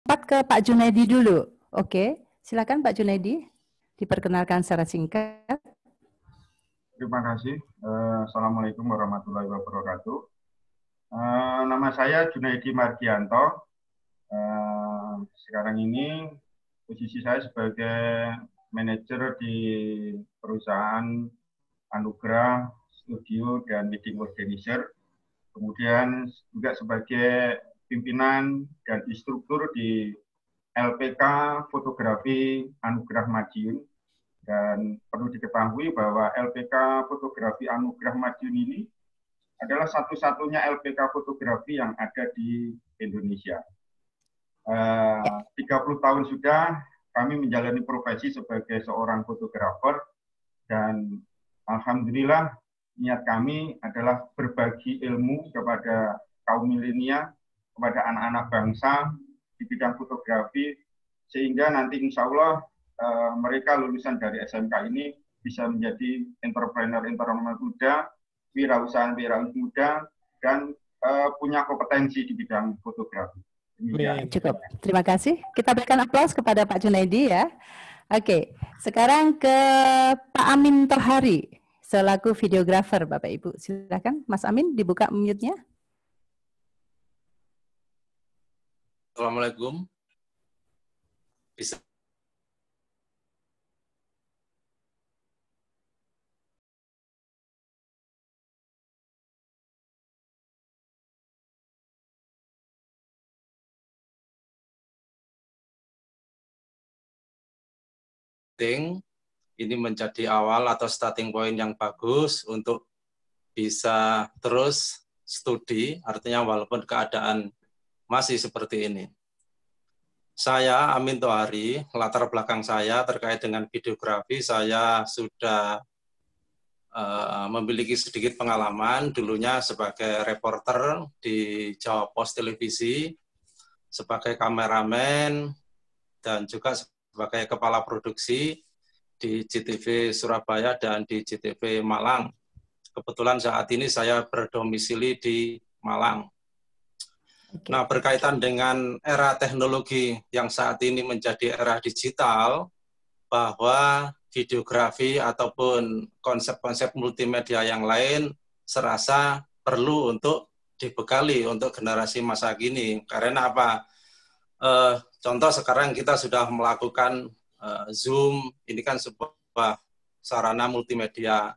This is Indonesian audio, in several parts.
lompat ke Pak Junaidi dulu. Oke, silakan Pak Junaidi, diperkenalkan secara singkat. Terima kasih. Assalamualaikum warahmatullahi wabarakatuh. Nama saya Junaidi Mardianto. Sekarang ini posisi saya sebagai manajer di perusahaan Anugerah Studio dan Meeting Organizer. Kemudian juga sebagai pimpinan dan instruktur di LPK Fotografi Anugerah Madiun. Dan perlu diketahui bahwa LPK Fotografi Anugerah Madiun ini adalah satu-satunya LPK fotografi yang ada di Indonesia. 30 tahun sudah kami menjalani profesi sebagai seorang fotografer, dan alhamdulillah niat kami adalah berbagi ilmu kepada kaum milenial, kepada anak-anak bangsa di bidang fotografi, sehingga nanti insya Allah mereka lulusan dari SMK ini bisa menjadi entrepreneur muda, wirausahaan muda, dan punya kompetensi di bidang fotografi. Cukup. Terima kasih. Kita berikan aplaus kepada Pak Junaidi ya. Oke, sekarang ke Pak Amin Tohari selaku videografer, Bapak Ibu. Silakan, Mas Amin, dibuka mute-nya. Assalamualaikum. Bisa. Ini menjadi awal atau starting point yang bagus untuk bisa terus studi, artinya walaupun keadaan masih seperti ini. Saya Amin Tohari, latar belakang saya terkait dengan videografi, saya sudah memiliki sedikit pengalaman, dulunya sebagai reporter di Jawa Pos Televisi, sebagai kameramen, dan juga sebagai kepala produksi di JTV Surabaya dan di JTV Malang. Kebetulan saat ini saya berdomisili di Malang. Nah, berkaitan dengan era teknologi yang saat ini menjadi era digital, bahwa videografi ataupun konsep-konsep multimedia yang lain serasa perlu untuk dibekali untuk generasi masa kini. Karena apa? Contoh sekarang kita sudah melakukan Zoom, ini kan sebuah sarana multimedia.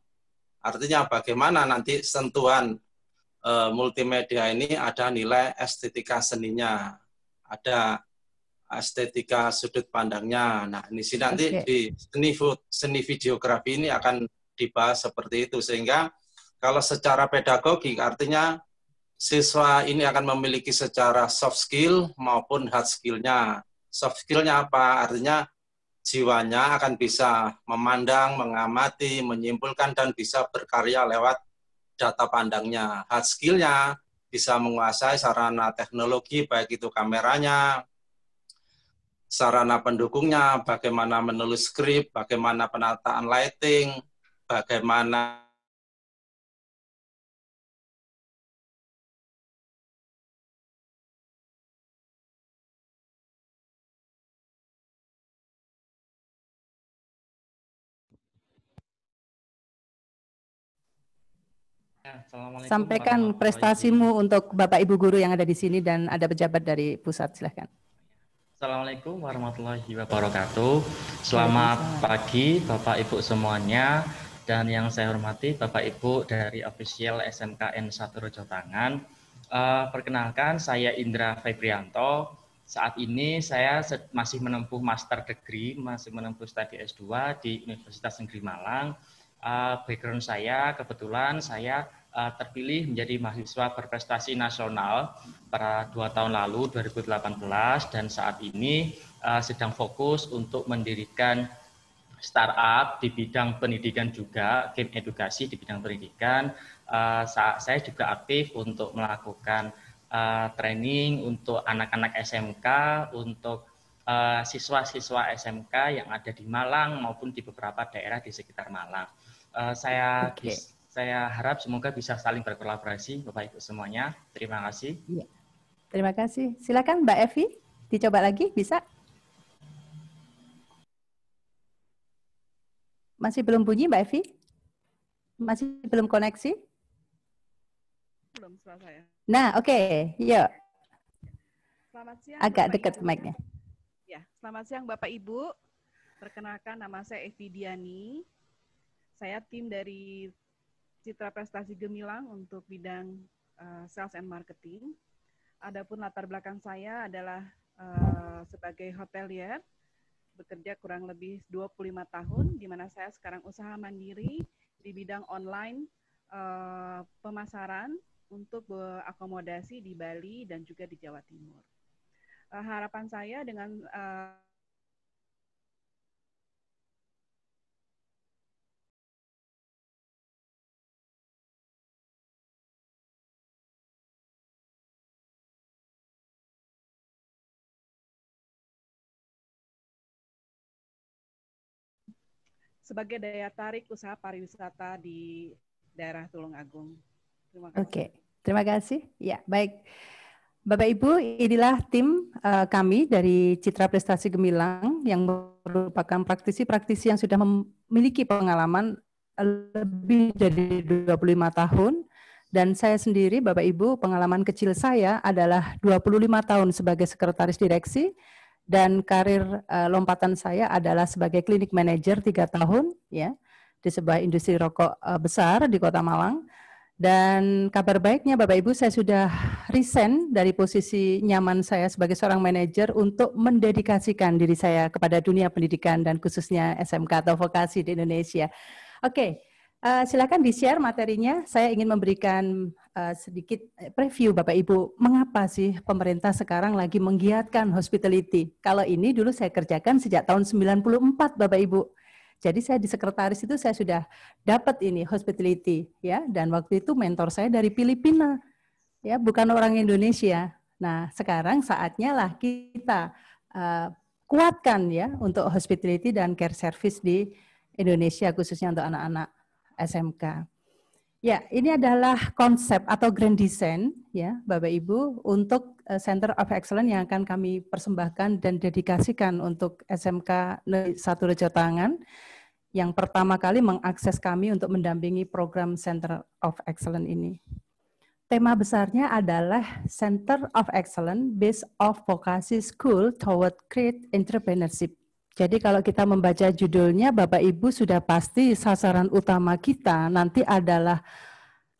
Artinya bagaimana nanti sentuhan multimedia ini ada nilai estetika seninya, ada estetika sudut pandangnya. Nah, ini sih nanti di seni videografi ini akan dibahas seperti itu, sehingga kalau secara pedagogik artinya siswa ini akan memiliki secara soft skill maupun hard skill-nya. Soft skill-nya apa? Artinya jiwanya akan bisa memandang, mengamati, menyimpulkan, dan bisa berkarya lewat data pandangnya. Hard skill-nya bisa menguasai sarana teknologi, baik itu kameranya, sarana pendukungnya, bagaimana menulis skrip, bagaimana penataan lighting, bagaimana sampaikan prestasimu untuk Bapak Ibu guru yang ada di sini dan ada pejabat dari pusat, silahkan. Assalamualaikum warahmatullahi wabarakatuh. Selamat pagi Bapak Ibu semuanya, dan yang saya hormati Bapak Ibu dari official SMKN 1 Rejo Tangan. Perkenalkan, saya Indra Febrianto. Saat ini saya masih menempuh master degree, masih menempuh studi S2 di Universitas Negeri Malang. Background saya kebetulan saya terpilih menjadi mahasiswa berprestasi nasional pada 2 tahun lalu 2018, dan saat ini sedang fokus untuk mendirikan startup di bidang pendidikan juga, game edukasi di bidang pendidikan. Saya juga aktif untuk melakukan training untuk anak-anak SMK, untuk siswa-siswa SMK yang ada di Malang maupun di beberapa daerah di sekitar Malang. Saya harap semoga bisa saling berkolaborasi Bapak Ibu semuanya. Terima kasih. Terima kasih. Silakan Mbak Evi, Dicoba lagi, bisa? Masih belum bunyi, Mbak Evi? Masih belum koneksi? Belum, suara saya. Nah, oke. Yuk. Selamat siang. Agak Bapak dekat Ibu. mic-nya. Ya, selamat siang Bapak Ibu. Perkenalkan, nama saya Evi Diani. Saya tim dari Citra Prestasi Gemilang untuk bidang sales and marketing. Adapun latar belakang saya adalah sebagai hotelier, bekerja kurang lebih 25 tahun, di mana saya sekarang usaha mandiri di bidang online pemasaran untuk akomodasi di Bali dan juga di Jawa Timur. Harapan saya dengan sebagai daya tarik usaha pariwisata di daerah Tulungagung. Terima kasih. Oke, terima kasih. Ya, baik. Bapak Ibu, inilah tim kami dari Citra Prestasi Gemilang yang merupakan praktisi-praktisi yang sudah memiliki pengalaman lebih dari 25 tahun. Dan saya sendiri, Bapak Ibu, pengalaman kecil saya adalah 25 tahun sebagai sekretaris direksi, dan karir lompatan saya adalah sebagai klinik manajer 3 tahun ya di sebuah industri rokok besar di Kota Malang. Dan kabar baiknya Bapak Ibu, saya sudah resign dari posisi nyaman saya sebagai seorang manajer untuk mendedikasikan diri saya kepada dunia pendidikan dan khususnya SMK atau vokasi di Indonesia. Oke, silakan di-share materinya. Saya ingin memberikan sedikit preview Bapak Ibu, mengapa sih pemerintah sekarang lagi menggiatkan hospitality. Kalau ini dulu saya kerjakan sejak tahun 94 Bapak Ibu. Jadi saya di sekretaris itu saya sudah dapat ini hospitality ya, dan waktu itu mentor saya dari Filipina ya, bukan orang Indonesia. Nah, sekarang saatnya lah kita kuatkan ya untuk hospitality dan care service di Indonesia khususnya untuk anak-anak SMK. Ya, ini adalah konsep atau grand design ya Bapak Ibu untuk Center of Excellence yang akan kami persembahkan dan dedikasikan untuk SMK Negeri 1 Rejotangan yang pertama kali mengakses kami untuk mendampingi program Center of Excellence ini. Tema besarnya adalah Center of Excellence based of Vokasi School toward Create Entrepreneurship. Jadi kalau kita membaca judulnya, Bapak Ibu sudah pasti sasaran utama kita nanti adalah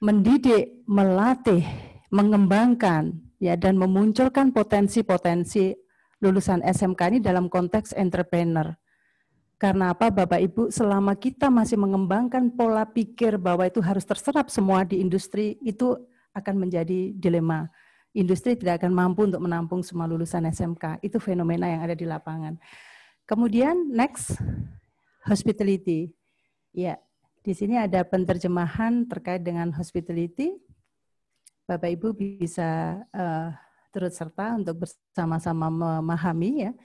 mendidik, melatih, mengembangkan ya dan memunculkan potensi-potensi lulusan SMK ini dalam konteks entrepreneur. Karena apa Bapak Ibu, selama kita masih mengembangkan pola pikir bahwa itu harus terserap semua di industri, itu akan menjadi dilema. Industri tidak akan mampu untuk menampung semua lulusan SMK. Itu fenomena yang ada di lapangan. Kemudian next, hospitality. Ya, di sini ada penerjemahan terkait dengan hospitality. Bapak Ibu bisa turut serta untuk bersama-sama memahami ya.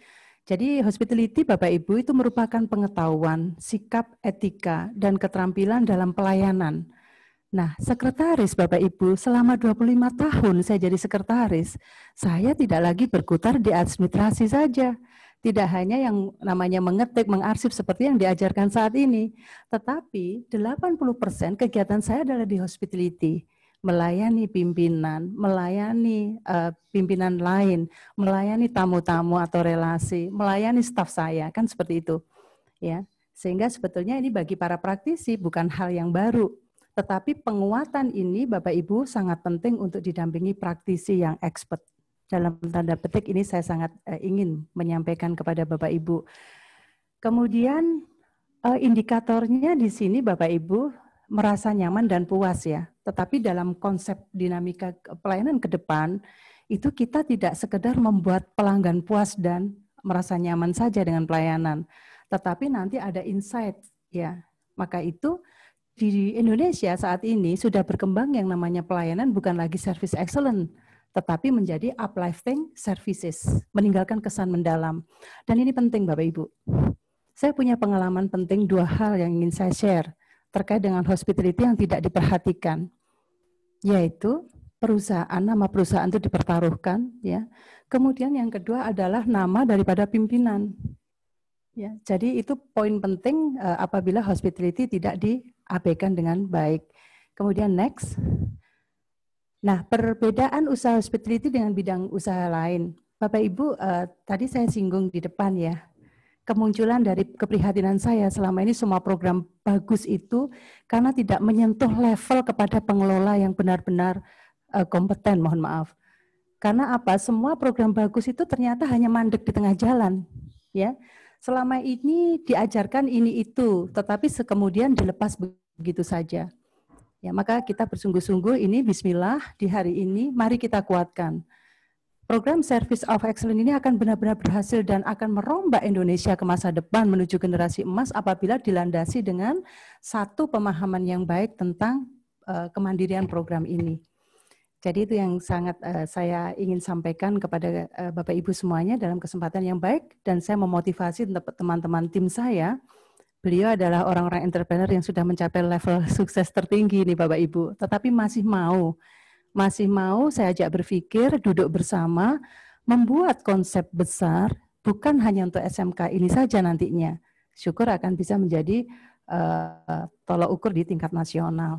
Jadi hospitality Bapak Ibu itu merupakan pengetahuan, sikap, etika, dan keterampilan dalam pelayanan. Nah, sekretaris Bapak Ibu, selama 25 tahun saya jadi sekretaris, saya tidak lagi berkutar di administrasi saja. Tidak hanya yang namanya mengetik, mengarsip seperti yang diajarkan saat ini, tetapi 80% kegiatan saya adalah di hospitality. Melayani pimpinan, melayani pimpinan lain, melayani tamu-tamu atau relasi, melayani staf saya, kan seperti itu. Ya, sehingga sebetulnya ini bagi para praktisi bukan hal yang baru, tetapi penguatan ini Bapak Ibu sangat penting untuk didampingi praktisi yang expert. Dalam tanda petik ini saya sangat ingin menyampaikan kepada Bapak Ibu. Kemudian indikatornya di sini Bapak Ibu merasa nyaman dan puas ya. Tetapi dalam konsep dinamika pelayanan ke depan itu kita tidak sekedar membuat pelanggan puas dan merasa nyaman saja dengan pelayanan, tetapi nanti ada insight ya. Maka itu di Indonesia saat ini sudah berkembang yang namanya pelayanan bukan lagi service excellent, tetapi menjadi uplifting services, meninggalkan kesan mendalam. Dan ini penting Bapak Ibu. Saya punya pengalaman penting 2 hal yang ingin saya share terkait dengan hospitality yang tidak diperhatikan, yaitu perusahaan, nama perusahaan itu dipertaruhkan, ya. Kemudian yang kedua adalah nama daripada pimpinan. Ya, jadi itu poin penting apabila hospitality tidak diabaikan dengan baik. Kemudian next. Nah, perbedaan usaha hospitality dengan bidang usaha lain. Bapak Ibu, tadi saya singgung di depan ya. Kemunculan dari keprihatinan saya selama ini semua program bagus itu karena tidak menyentuh level kepada pengelola yang benar-benar kompeten, mohon maaf. Karena apa? Semua program bagus itu ternyata hanya mandek di tengah jalan, ya. Selama ini diajarkan ini itu, tetapi kemudian dilepas begitu saja. Ya, maka kita bersungguh-sungguh ini bismillah di hari ini mari kita kuatkan. Program Service of Excellence ini akan benar-benar berhasil dan akan merombak Indonesia ke masa depan menuju generasi emas apabila dilandasi dengan satu pemahaman yang baik tentang kemandirian program ini. Jadi itu yang sangat saya ingin sampaikan kepada Bapak Ibu semuanya dalam kesempatan yang baik, dan saya memotivasi teman-teman tim saya. Beliau adalah orang-orang entrepreneur yang sudah mencapai level sukses tertinggi nih Bapak Ibu, tetapi masih mau saya ajak berpikir, duduk bersama, membuat konsep besar, bukan hanya untuk SMK ini saja nantinya. Syukur akan bisa menjadi tolak ukur di tingkat nasional.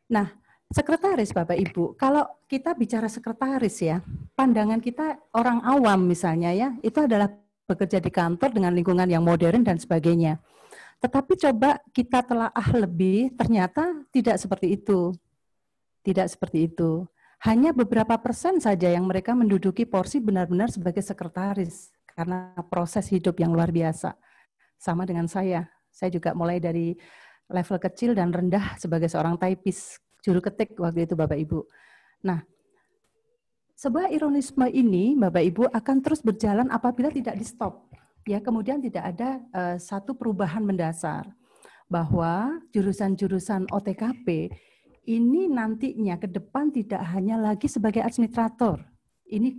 Nah, sekretaris Bapak Ibu, kalau kita bicara sekretaris ya, pandangan kita orang awam misalnya ya, itu adalah bekerja di kantor dengan lingkungan yang modern dan sebagainya. Tetapi coba kita telaah lebih, ternyata tidak seperti itu. Tidak seperti itu. Hanya beberapa persen saja yang mereka menduduki porsi benar-benar sebagai sekretaris, karena proses hidup yang luar biasa. Sama dengan saya juga mulai dari level kecil dan rendah sebagai seorang typist, juru ketik waktu itu Bapak Ibu. Nah, sebuah ironisme ini Bapak Ibu akan terus berjalan apabila tidak di stop. Ya, kemudian tidak ada satu perubahan mendasar bahwa jurusan-jurusan OTKP ini nantinya ke depan tidak hanya lagi sebagai administrator. Ini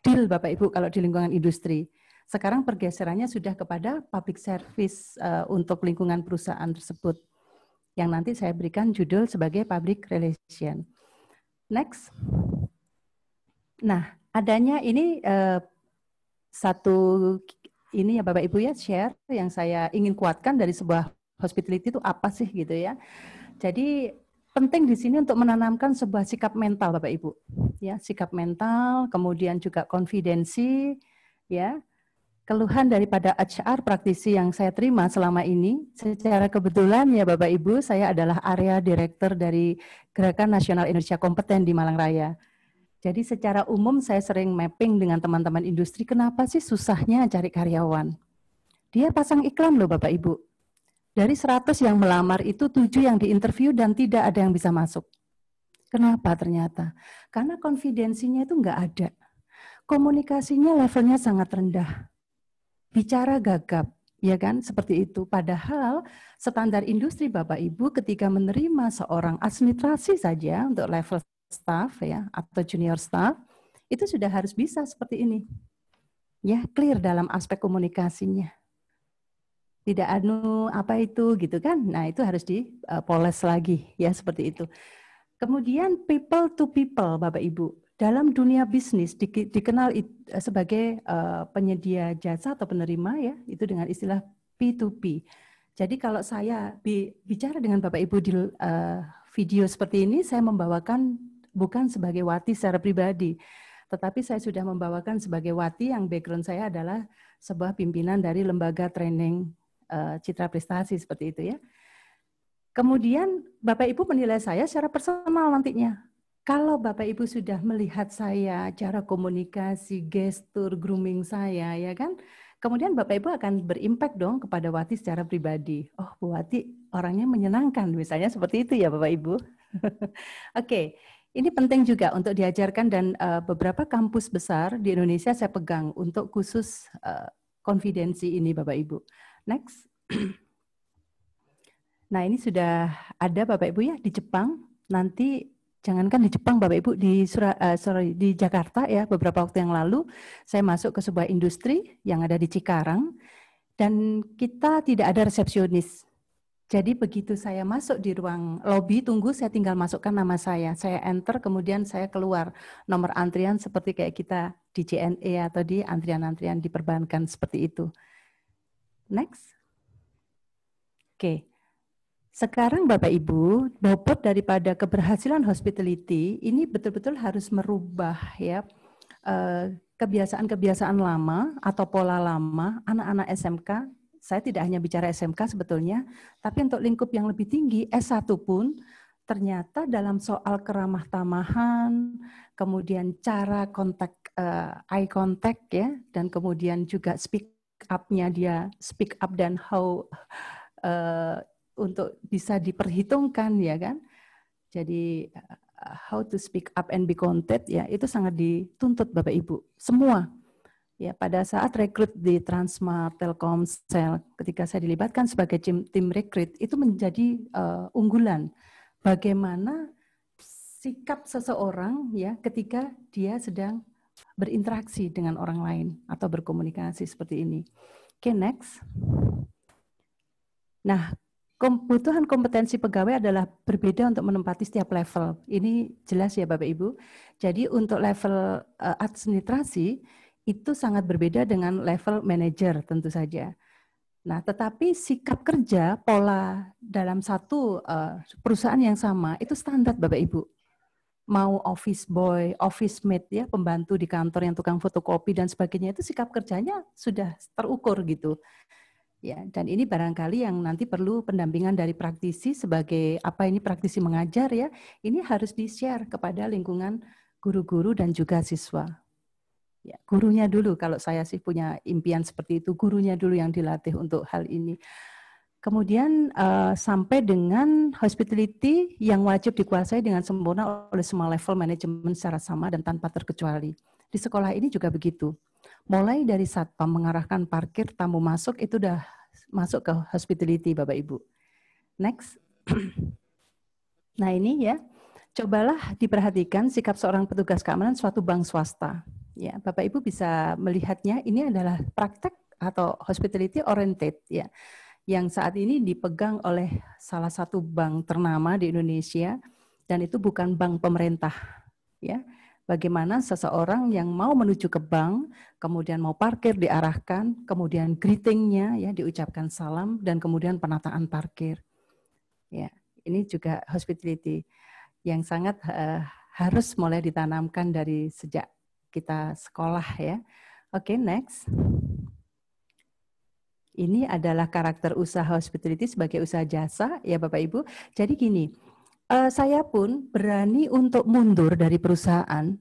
deal Bapak Ibu kalau di lingkungan industri. Sekarang pergeserannya sudah kepada public service untuk lingkungan perusahaan tersebut, yang nanti saya berikan judul sebagai public relation. Next. Nah, adanya ini satu ini ya Bapak Ibu ya, share yang saya ingin kuatkan dari sebuah hospitality itu apa sih gitu ya. Jadi penting di sini untuk menanamkan sebuah sikap mental Bapak Ibu. Ya, sikap mental, kemudian juga konfidensi ya. Keluhan daripada HR praktisi yang saya terima selama ini, secara kebetulan ya Bapak Ibu, saya adalah area director dari Gerakan Nasional Indonesia Kompeten di Malang Raya. Jadi secara umum saya sering mapping dengan teman-teman industri, kenapa sih susahnya cari karyawan? Dia pasang iklan loh Bapak Ibu. Dari 100 yang melamar itu 7 yang diinterview dan tidak ada yang bisa masuk. Kenapa ternyata? Karena konfidensinya itu enggak ada. Komunikasinya levelnya sangat rendah. Bicara gagap, ya kan, seperti itu. Padahal standar industri Bapak Ibu ketika menerima seorang administrasi saja untuk level staff ya atau junior staff itu sudah harus bisa seperti ini. Ya, clear dalam aspek komunikasinya. Tidak apa itu gitu kan. Nah, itu harus dipoles lagi ya seperti itu. Kemudian people to people Bapak Ibu. Dalam dunia bisnis dikenal sebagai penyedia jasa atau penerima ya, itu dengan istilah P2P. Jadi kalau saya bicara dengan Bapak Ibu di video seperti ini, saya membawakan bukan sebagai wati secara pribadi, tetapi saya sudah membawakan sebagai wati yang background saya adalah sebuah pimpinan dari lembaga training citra prestasi seperti itu ya. Kemudian Bapak Ibu menilai saya secara personal nantinya. Kalau Bapak Ibu sudah melihat saya, cara komunikasi, gestur, grooming saya, ya kan? Kemudian Bapak Ibu akan berimpact dong kepada Wati secara pribadi. Oh, Bu Wati orangnya menyenangkan, misalnya seperti itu ya Bapak Ibu. Oke, ini penting juga untuk diajarkan dan beberapa kampus besar di Indonesia saya pegang untuk khusus konfidensi ini Bapak Ibu. Next. Nah ini sudah ada Bapak Ibu ya di Jepang, nanti jangankan di Jepang Bapak Ibu, di Jakarta ya beberapa waktu yang lalu saya masuk ke sebuah industri yang ada di Cikarang dan kita tidak ada resepsionis. Jadi begitu saya masuk di ruang lobby tunggu, saya tinggal masukkan nama saya enter, kemudian saya keluar nomor antrian seperti kayak kita di JNE atau di antrian-antrian di perbankan seperti itu. Next. Oke. Sekarang Bapak Ibu, bobot daripada keberhasilan hospitality ini betul-betul harus merubah ya kebiasaan-kebiasaan lama atau pola lama anak-anak SMK. Saya tidak hanya bicara SMK sebetulnya, tapi untuk lingkup yang lebih tinggi S1 pun ternyata dalam soal keramah tamahan, kemudian cara kontak eye contact ya, dan kemudian juga speak up-nya dia speak up dan how untuk bisa diperhitungkan ya kan. Jadi how to speak up and be counted ya itu sangat dituntut Bapak Ibu semua. Ya pada saat rekrut di Transmart, Telkomsel ketika saya dilibatkan sebagai tim rekrut itu menjadi unggulan bagaimana sikap seseorang ya ketika dia sedang berinteraksi dengan orang lain atau berkomunikasi seperti ini. Oke, next. Nah, kebutuhan kompetensi pegawai adalah berbeda untuk menempati setiap level. Ini jelas ya Bapak Ibu. Jadi untuk level administrasi itu sangat berbeda dengan level manajer tentu saja. Nah, tetapi sikap kerja, pola dalam satu perusahaan yang sama itu standar Bapak Ibu. Mau office boy, office mate ya, pembantu di kantor yang tukang fotokopi dan sebagainya itu sikap kerjanya sudah terukur gitu. Ya, dan ini barangkali yang nanti perlu pendampingan dari praktisi sebagai apa ini praktisi mengajar ya, ini harus di-share kepada lingkungan guru-guru dan juga siswa. Ya, gurunya dulu kalau saya sih punya impian seperti itu, gurunya dulu yang dilatih untuk hal ini. Kemudian sampai dengan hospitality yang wajib dikuasai dengan sempurna oleh semua level manajemen secara sama dan tanpa terkecuali. Di sekolah ini juga begitu. Mulai dari satpam mengarahkan parkir, tamu masuk, itu udah masuk ke hospitality Bapak Ibu. Next. Nah ini ya, cobalah diperhatikan sikap seorang petugas keamanan suatu bank swasta. Ya, Bapak Ibu bisa melihatnya, ini adalah praktek atau hospitality oriented ya, yang saat ini dipegang oleh salah satu bank ternama di Indonesia, dan itu bukan bank pemerintah ya. Bagaimana seseorang yang mau menuju ke bank, kemudian mau parkir diarahkan, kemudian greeting-nya ya diucapkan salam dan kemudian penataan parkir. Ya, ini juga hospitality yang sangat harus mulai ditanamkan dari sejak kita sekolah ya. Oke, next. Ini adalah karakter usaha hospitality sebagai usaha jasa ya Bapak Ibu. Jadi gini, saya pun berani untuk mundur dari perusahaan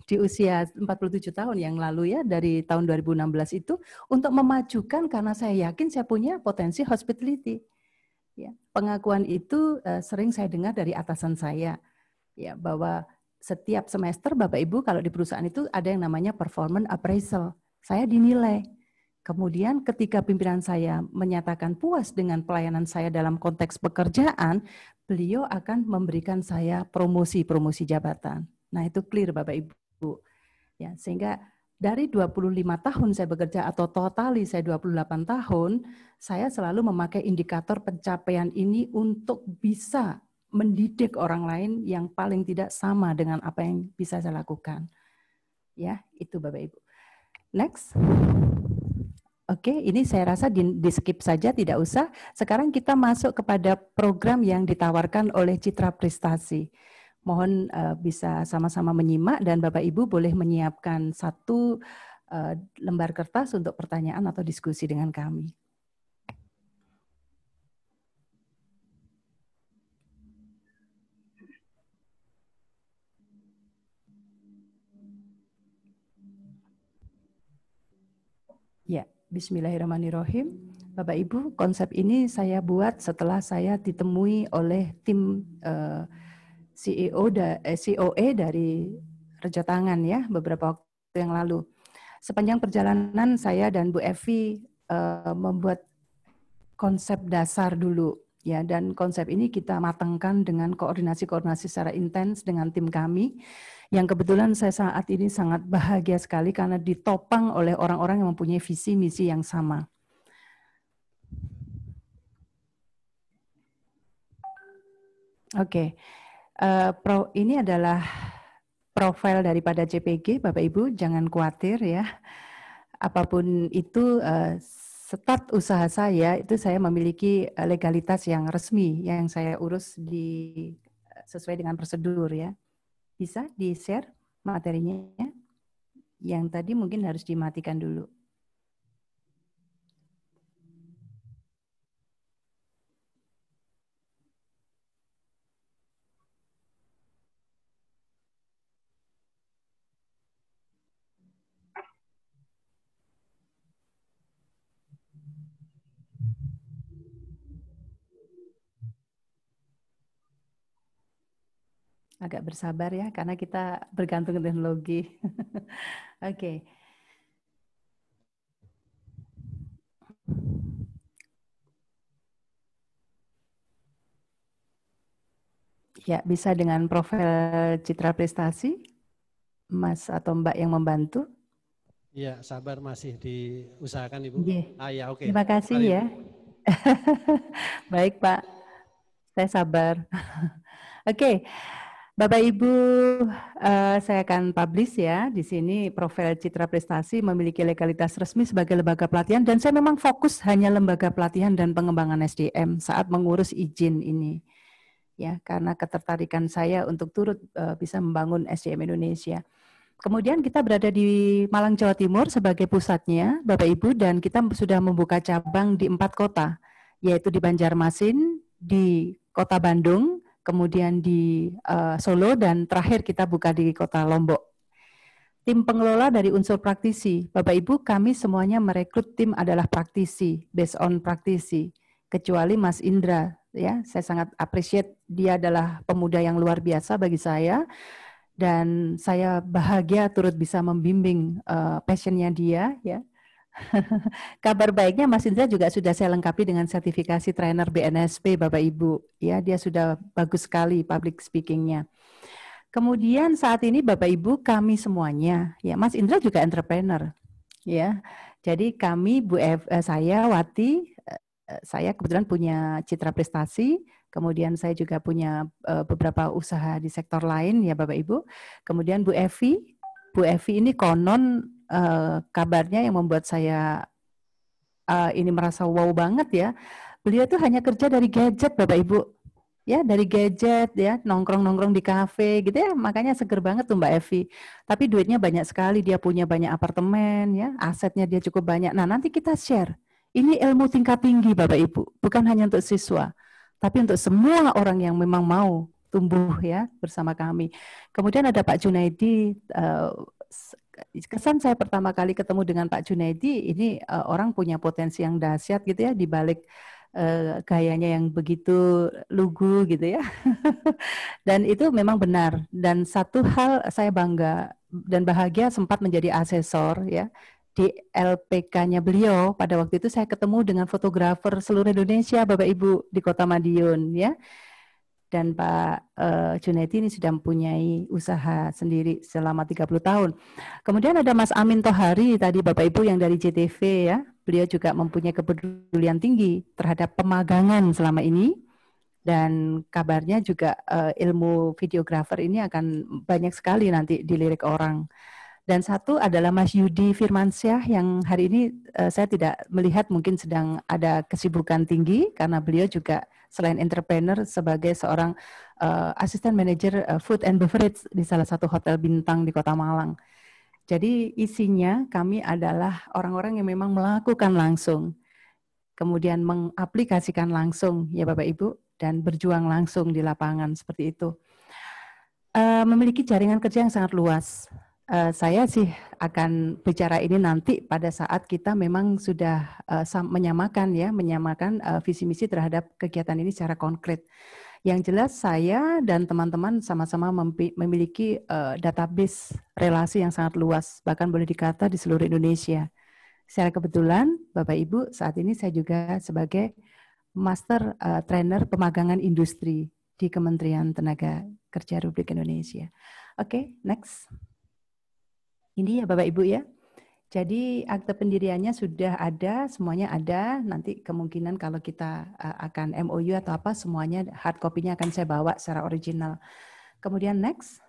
di usia 47 tahun yang lalu ya, dari tahun 2016 itu untuk memajukan karena saya yakin saya punya potensi hospitality. Ya, pengakuan itu sering saya dengar dari atasan saya ya, bahwa setiap semester Bapak Ibu kalau di perusahaan itu ada yang namanya performance appraisal. Saya dinilai. Kemudian ketika pimpinan saya menyatakan puas dengan pelayanan saya dalam konteks pekerjaan, beliau akan memberikan saya promosi jabatan. Nah, itu clear Bapak Ibu. Ya, sehingga dari 25 tahun saya bekerja atau totali saya 28 tahun, saya selalu memakai indikator pencapaian ini untuk bisa mendidik orang lain yang paling tidak sama dengan apa yang bisa saya lakukan. Ya, itu Bapak Ibu. Next. Oke, ini saya rasa di skip saja, tidak usah. Sekarang kita masuk kepada program yang ditawarkan oleh Citra Prestasi. Mohon bisa sama-sama menyimak dan Bapak Ibu boleh menyiapkan satu lembar kertas untuk pertanyaan atau diskusi dengan kami. Ya. Bismillahirrahmanirrahim. Bapak Ibu, konsep ini saya buat setelah saya ditemui oleh tim COE dari Rejo Tangan ya beberapa waktu yang lalu. Sepanjang perjalanan saya dan Bu Evi membuat konsep dasar dulu ya, dan konsep ini kita matangkan dengan koordinasi secara intens dengan tim kami. Yang kebetulan saya saat ini sangat bahagia sekali karena ditopang oleh orang-orang yang mempunyai visi misi yang sama. Oke. Ini adalah profil daripada CPG, Bapak Ibu, jangan khawatir ya. Apapun itu, start usaha saya itu saya memiliki legalitas yang resmi yang saya urus sesuai dengan prosedur ya. Bisa di-share materinya? Yang tadi mungkin harus dimatikan dulu. Agak bersabar ya, karena kita bergantung teknologi. Oke. Ya, bisa dengan profil citra prestasi, Mas atau Mbak yang membantu. Iya, sabar masih diusahakan Ibu. Ya, oke. Terima kasih ya. Baik Pak, saya sabar. Oke. Bapak Ibu, saya akan publish ya di sini profil Citra Prestasi memiliki legalitas resmi sebagai lembaga pelatihan dan saya memang fokus hanya lembaga pelatihan dan pengembangan SDM saat mengurus izin ini. Ya, karena ketertarikan saya untuk turut bisa membangun SDM Indonesia. Kemudian kita berada di Malang, Jawa Timur sebagai pusatnya, Bapak Ibu, dan kita sudah membuka cabang di 4 kota, yaitu di Banjarmasin, di Kota Bandung, kemudian di Solo, dan terakhir kita buka di Kota Lombok. Tim pengelola dari unsur praktisi, Bapak Ibu, kami semuanya merekrut tim adalah praktisi, based on praktisi, kecuali Mas Indra, ya, saya sangat appreciate, dia adalah pemuda yang luar biasa bagi saya, dan saya bahagia turut bisa membimbing passionnya dia, ya. Kabar baiknya Mas Indra juga sudah saya lengkapi dengan sertifikasi trainer BNSP Bapak Ibu. Ya, dia sudah bagus sekali public speaking-nya. Kemudian saat ini Bapak Ibu kami semuanya, ya Mas Indra juga entrepreneur. Ya. Jadi kami saya Wati, saya kebetulan punya Citra Prestasi, kemudian saya juga punya beberapa usaha di sektor lain ya Bapak Ibu. Kemudian Bu Evi ini konon kabarnya yang membuat saya ini merasa wow banget ya. Beliau tuh hanya kerja dari gadget Bapak Ibu. Ya, dari gadget ya, nongkrong-nongkrong di kafe gitu ya. Makanya seger banget tuh Mbak Evi. Tapi duitnya banyak sekali, dia punya banyak apartemen ya, asetnya dia cukup banyak. Nah, nanti kita share. Ini ilmu tingkat tinggi Bapak Ibu, bukan hanya untuk siswa, tapi untuk semua orang yang memang mau tumbuh ya bersama kami. Kemudian ada Pak Junaidi. Kesan saya pertama kali ketemu dengan Pak Junaidi, ini orang punya potensi yang dahsyat gitu ya, di balik gayanya yang begitu lugu gitu ya. Dan itu memang benar. Dan satu hal saya bangga dan bahagia sempat menjadi asesor ya di LPK-nya beliau. Pada waktu itu saya ketemu dengan fotografer seluruh Indonesia, Bapak Ibu, di Kota Madiun ya. Dan Pak Junaidi ini sudah mempunyai usaha sendiri selama 30 tahun. Kemudian ada Mas Amin Tohari tadi Bapak Ibu yang dari JTV ya. Beliau juga mempunyai kepedulian tinggi terhadap pemagangan selama ini. Dan kabarnya juga ilmu videografer ini akan banyak sekali nanti dilirik orang. Dan satu adalah Mas Yudi Firmansyah yang hari ini saya tidak melihat mungkin sedang ada kesibukan tinggi karena beliau juga selain entrepreneur sebagai seorang asisten manajer food and beverage di salah satu hotel bintang di Kota Malang. Jadi isinya kami adalah orang-orang yang memang melakukan langsung, kemudian mengaplikasikan langsung ya Bapak Ibu, dan berjuang langsung di lapangan seperti itu. Memiliki jaringan kerja yang sangat luas. Saya sih akan bicara ini nanti pada saat kita memang sudah menyamakan visi misi terhadap kegiatan ini secara konkret. Yang jelas saya dan teman-teman sama-sama memiliki database relasi yang sangat luas, bahkan boleh dikata di seluruh Indonesia. Secara kebetulan Bapak Ibu saat ini saya juga sebagai Master Trainer Pemagangan Industri di Kementerian Tenaga Kerja Republik Indonesia. Oke, next. Ini ya Bapak Ibu ya. Jadi akte pendiriannya sudah ada, semuanya ada. Nanti kemungkinan kalau kita akan MOU atau apa, semuanya hard copy-nya akan saya bawa secara original. Kemudian next.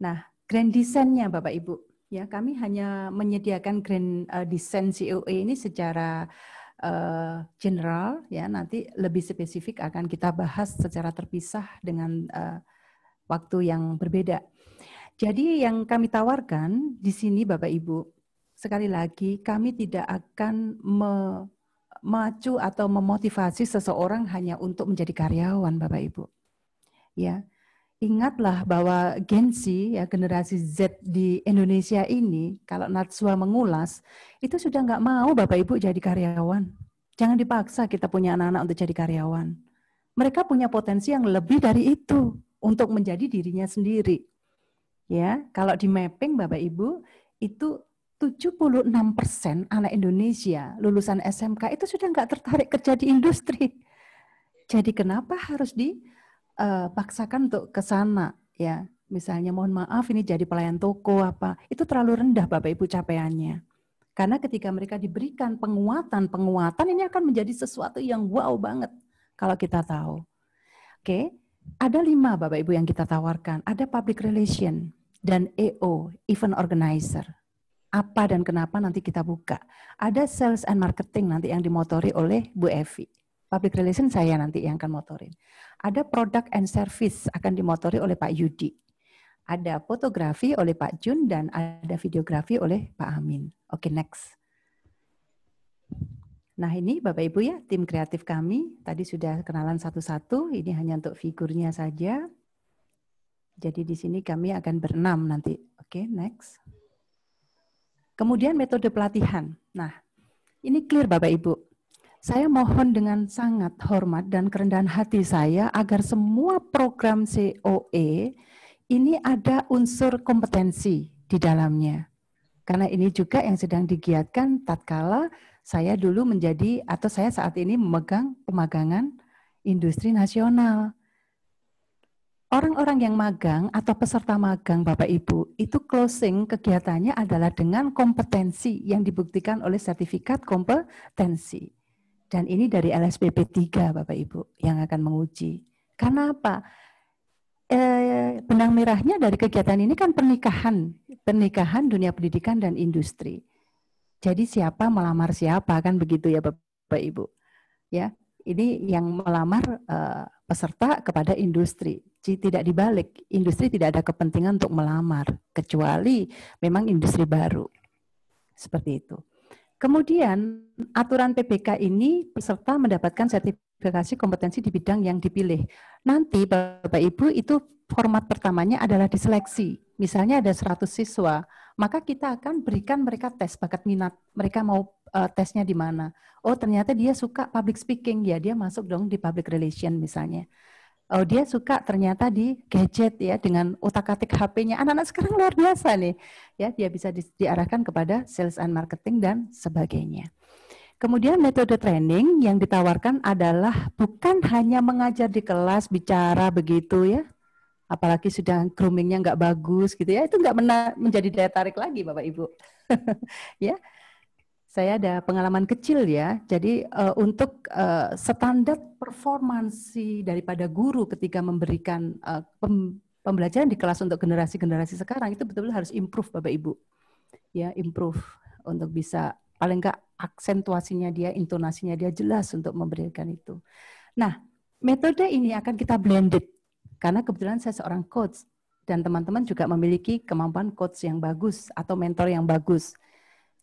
Nah, grand design-nya Bapak Ibu. Ya, kami hanya menyediakan grand design COE ini secara general, ya. Nanti lebih spesifik akan kita bahas secara terpisah dengan waktu yang berbeda. Jadi yang kami tawarkan di sini Bapak Ibu, sekali lagi kami tidak akan memacu atau memotivasi seseorang hanya untuk menjadi karyawan Bapak Ibu. Ya, ingatlah bahwa Gen Z, ya generasi Z di Indonesia ini, kalau Natsua mengulas, itu sudah nggak mau Bapak Ibu jadi karyawan. Jangan dipaksa kita punya anak-anak untuk jadi karyawan. Mereka punya potensi yang lebih dari itu untuk menjadi dirinya sendiri. Ya, kalau di mapping Bapak Ibu, itu 76% anak Indonesia lulusan SMK itu sudah nggak tertarik kerja di industri. Jadi kenapa harus dipaksakan untuk ke sana? Ya, misalnya mohon maaf ini jadi pelayan toko apa, itu terlalu rendah Bapak Ibu capaiannya. Karena ketika mereka diberikan penguatan ini akan menjadi sesuatu yang wow banget kalau kita tahu. Oke, ada 5 Bapak Ibu yang kita tawarkan. Ada public relation dan EO, event organizer. Apa dan kenapa nanti kita buka. Ada sales and marketing nanti yang dimotori oleh Bu Evi. Public relation saya nanti yang akan motorin. Ada product and service akan dimotori oleh Pak Yudi. Ada fotografi oleh Pak Jun dan ada videografi oleh Pak Amin. Oke, next. Nah ini Bapak Ibu ya, tim kreatif kami. Tadi sudah kenalan satu-satu, ini hanya untuk figurnya saja. Jadi di sini kami akan berenam nanti. Oke, next. Kemudian metode pelatihan. Nah, ini clear Bapak Ibu. Saya mohon dengan sangat hormat dan kerendahan hati saya agar semua program COE ini ada unsur kompetensi di dalamnya. Karena ini juga yang sedang digiatkan tatkala saya dulu menjadi atau saya saat ini memegang pemagangan industri nasional. Orang-orang yang magang atau peserta magang Bapak Ibu, itu closing kegiatannya adalah dengan kompetensi yang dibuktikan oleh sertifikat kompetensi. Dan ini dari LSPP 3 Bapak Ibu yang akan menguji. Karena apa? Benang merahnya dari kegiatan ini kan pernikahan dunia pendidikan dan industri. Jadi siapa melamar siapa kan begitu ya Bapak Ibu. Ya, ini yang melamar peserta kepada industri. Tidak dibalik, industri tidak ada kepentingan untuk melamar, kecuali memang industri baru. Seperti itu. Kemudian aturan PBK ini peserta mendapatkan sertifikasi kompetensi di bidang yang dipilih. Nanti Bapak Ibu itu format pertamanya adalah diseleksi. Misalnya ada 100 siswa, maka kita akan berikan mereka tes bakat minat. Mereka mau tesnya di mana. Oh ternyata dia suka public speaking, ya dia masuk dong di public relation misalnya. Oh dia suka ternyata di gadget ya dengan utak-atik HP-nya. Anak-anak sekarang luar biasa nih. Ya, dia bisa diarahkan kepada sales and marketing dan sebagainya. Kemudian metode training yang ditawarkan adalah bukan hanya mengajar di kelas bicara begitu ya. Apalagi sudah groomingnya nggak bagus gitu ya. Itu nggak menjadi daya tarik lagi Bapak Ibu. Ya. Saya ada pengalaman kecil ya, jadi untuk standar performansi daripada guru ketika memberikan pembelajaran di kelas untuk generasi-generasi sekarang itu betul-betul harus improve Bapak Ibu. Ya, improve untuk bisa paling enggak aksentuasinya dia, intonasinya dia jelas untuk memberikan itu. Nah, metode ini akan kita blended karena kebetulan saya seorang coach dan teman-teman juga memiliki kemampuan coach yang bagus atau mentor yang bagus.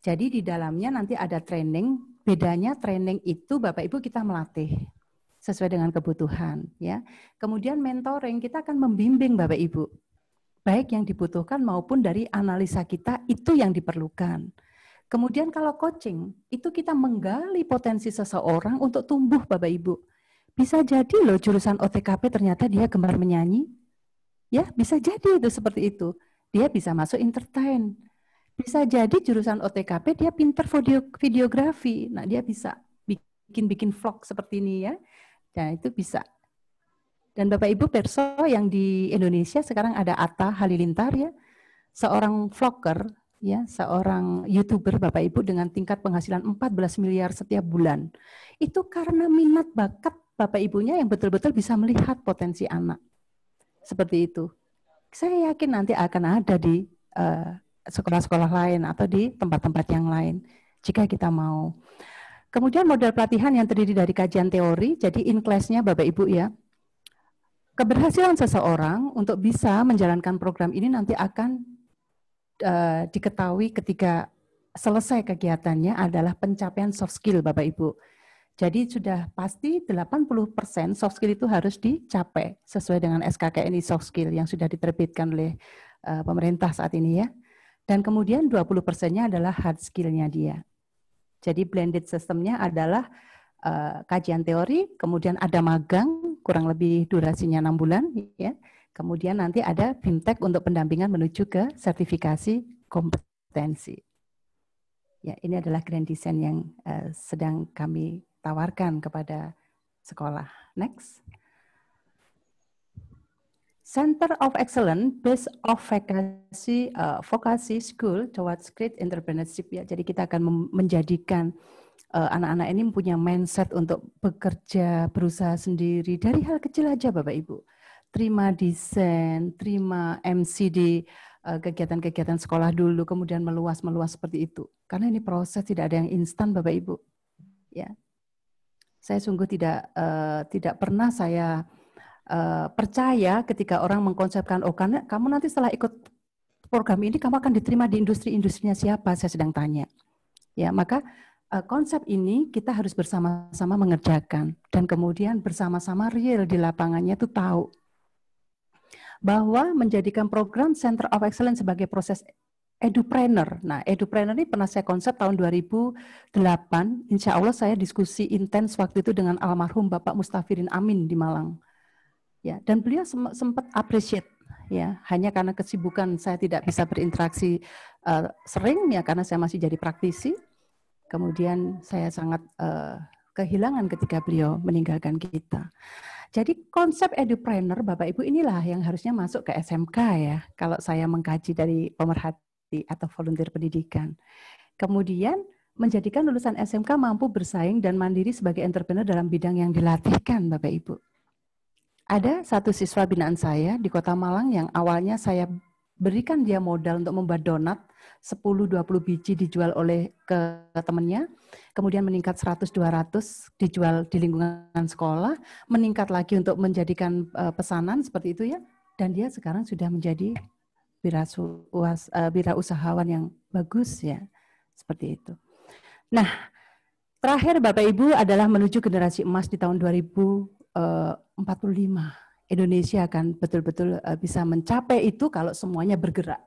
Jadi di dalamnya nanti ada training, bedanya training itu Bapak Ibu kita melatih sesuai dengan kebutuhan ya. Kemudian mentoring kita akan membimbing Bapak Ibu. Baik yang dibutuhkan maupun dari analisa kita itu yang diperlukan. Kemudian kalau coaching itu kita menggali potensi seseorang untuk tumbuh Bapak Ibu. Bisa jadi loh jurusan OTKP ternyata dia gemar menyanyi. Ya, bisa jadi itu seperti itu. Dia bisa masuk entertain. Bisa jadi jurusan OTKP dia pinter videografi. Nah, dia bisa bikin vlog seperti ini ya. Nah, itu bisa. Dan Bapak Ibu perso yang di Indonesia sekarang ada Atta Halilintar ya. Seorang vlogger ya, seorang YouTuber Bapak Ibu dengan tingkat penghasilan 14 miliar setiap bulan. Itu karena minat bakat Bapak Ibunya yang betul-betul bisa melihat potensi anak. Seperti itu. Saya yakin nanti akan ada di sekolah-sekolah lain atau di tempat-tempat yang lain jika kita mau. Kemudian model pelatihan yang terdiri dari kajian teori, jadi in class-nya Bapak Ibu ya. Keberhasilan seseorang untuk bisa menjalankan program ini nanti akan diketahui ketika selesai kegiatannya adalah pencapaian soft skill Bapak Ibu. Jadi sudah pasti 80% soft skill itu harus dicapai sesuai dengan SKKNI soft skill yang sudah diterbitkan oleh pemerintah saat ini ya. Dan kemudian 20%-nya adalah hard skill-nya dia. Jadi blended system-nya adalah kajian teori, kemudian ada magang, kurang lebih durasinya 6 bulan, ya. Kemudian nanti ada BIMTEK untuk pendampingan menuju ke sertifikasi kompetensi. Ya, ini adalah grand design yang sedang kami tawarkan kepada sekolah. Next. Center of Excellence based of Vocacy School towards Great Entrepreneurship. Ya, jadi kita akan menjadikan anak-anak ini punya mindset untuk bekerja, berusaha sendiri dari hal kecil aja Bapak Ibu. Terima desain, terima MC di kegiatan-kegiatan sekolah dulu, kemudian meluas seperti itu. Karena ini proses, tidak ada yang instan Bapak Ibu. Ya, saya sungguh tidak pernah saya percaya ketika orang mengkonsepkan, oh karena kamu nanti setelah ikut program ini kamu akan diterima di industri-industrinya siapa, saya sedang tanya. Ya, maka konsep ini kita harus bersama-sama mengerjakan dan kemudian bersama-sama real di lapangannya itu tahu bahwa menjadikan program Center of Excellence sebagai proses edupreneur. Nah, edupreneur ini pernah saya konsep tahun 2008. Insya Allah saya diskusi intens waktu itu dengan almarhum Bapak Mustafirin Amin di Malang. Ya, dan beliau sempat appreciate ya, hanya karena kesibukan saya tidak bisa berinteraksi sering ya karena saya masih jadi praktisi. Kemudian saya sangat kehilangan ketika beliau meninggalkan kita. Jadi konsep edupreneur Bapak Ibu inilah yang harusnya masuk ke SMK ya, kalau saya mengkaji dari pemerhati atau volunteer pendidikan. Kemudian menjadikan lulusan SMK mampu bersaing dan mandiri sebagai entrepreneur dalam bidang yang dilatihkan Bapak Ibu. Ada satu siswa binaan saya di Kota Malang yang awalnya saya berikan dia modal untuk membuat donat, 10-20 biji dijual ke temannya, kemudian meningkat 100-200 dijual di lingkungan sekolah, meningkat lagi untuk menjadikan pesanan seperti itu ya, dan dia sekarang sudah menjadi wirausahawan yang bagus ya, seperti itu. Nah, terakhir Bapak Ibu adalah menuju generasi emas di tahun 2045. Indonesia akan betul-betul bisa mencapai itu kalau semuanya bergerak.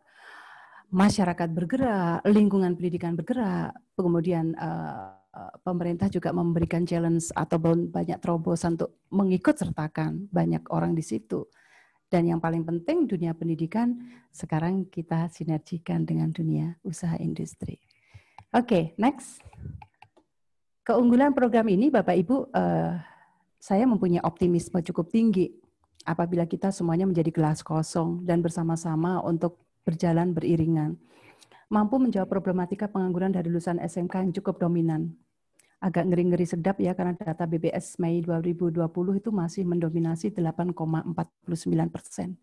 Masyarakat bergerak, lingkungan pendidikan bergerak, kemudian pemerintah juga memberikan challenge atau banyak terobosan untuk mengikut sertakan banyak orang di situ. Dan yang paling penting dunia pendidikan sekarang kita sinergikan dengan dunia usaha industri. Oke, next. Keunggulan program ini Bapak Ibu, saya mempunyai optimisme cukup tinggi apabila kita semuanya menjadi gelas kosong dan bersama-sama untuk berjalan beriringan. Mampu menjawab problematika pengangguran dari lulusan SMK yang cukup dominan. Agak ngeri-ngeri sedap ya, karena data BPS Mei 2020 itu masih mendominasi 8,49%.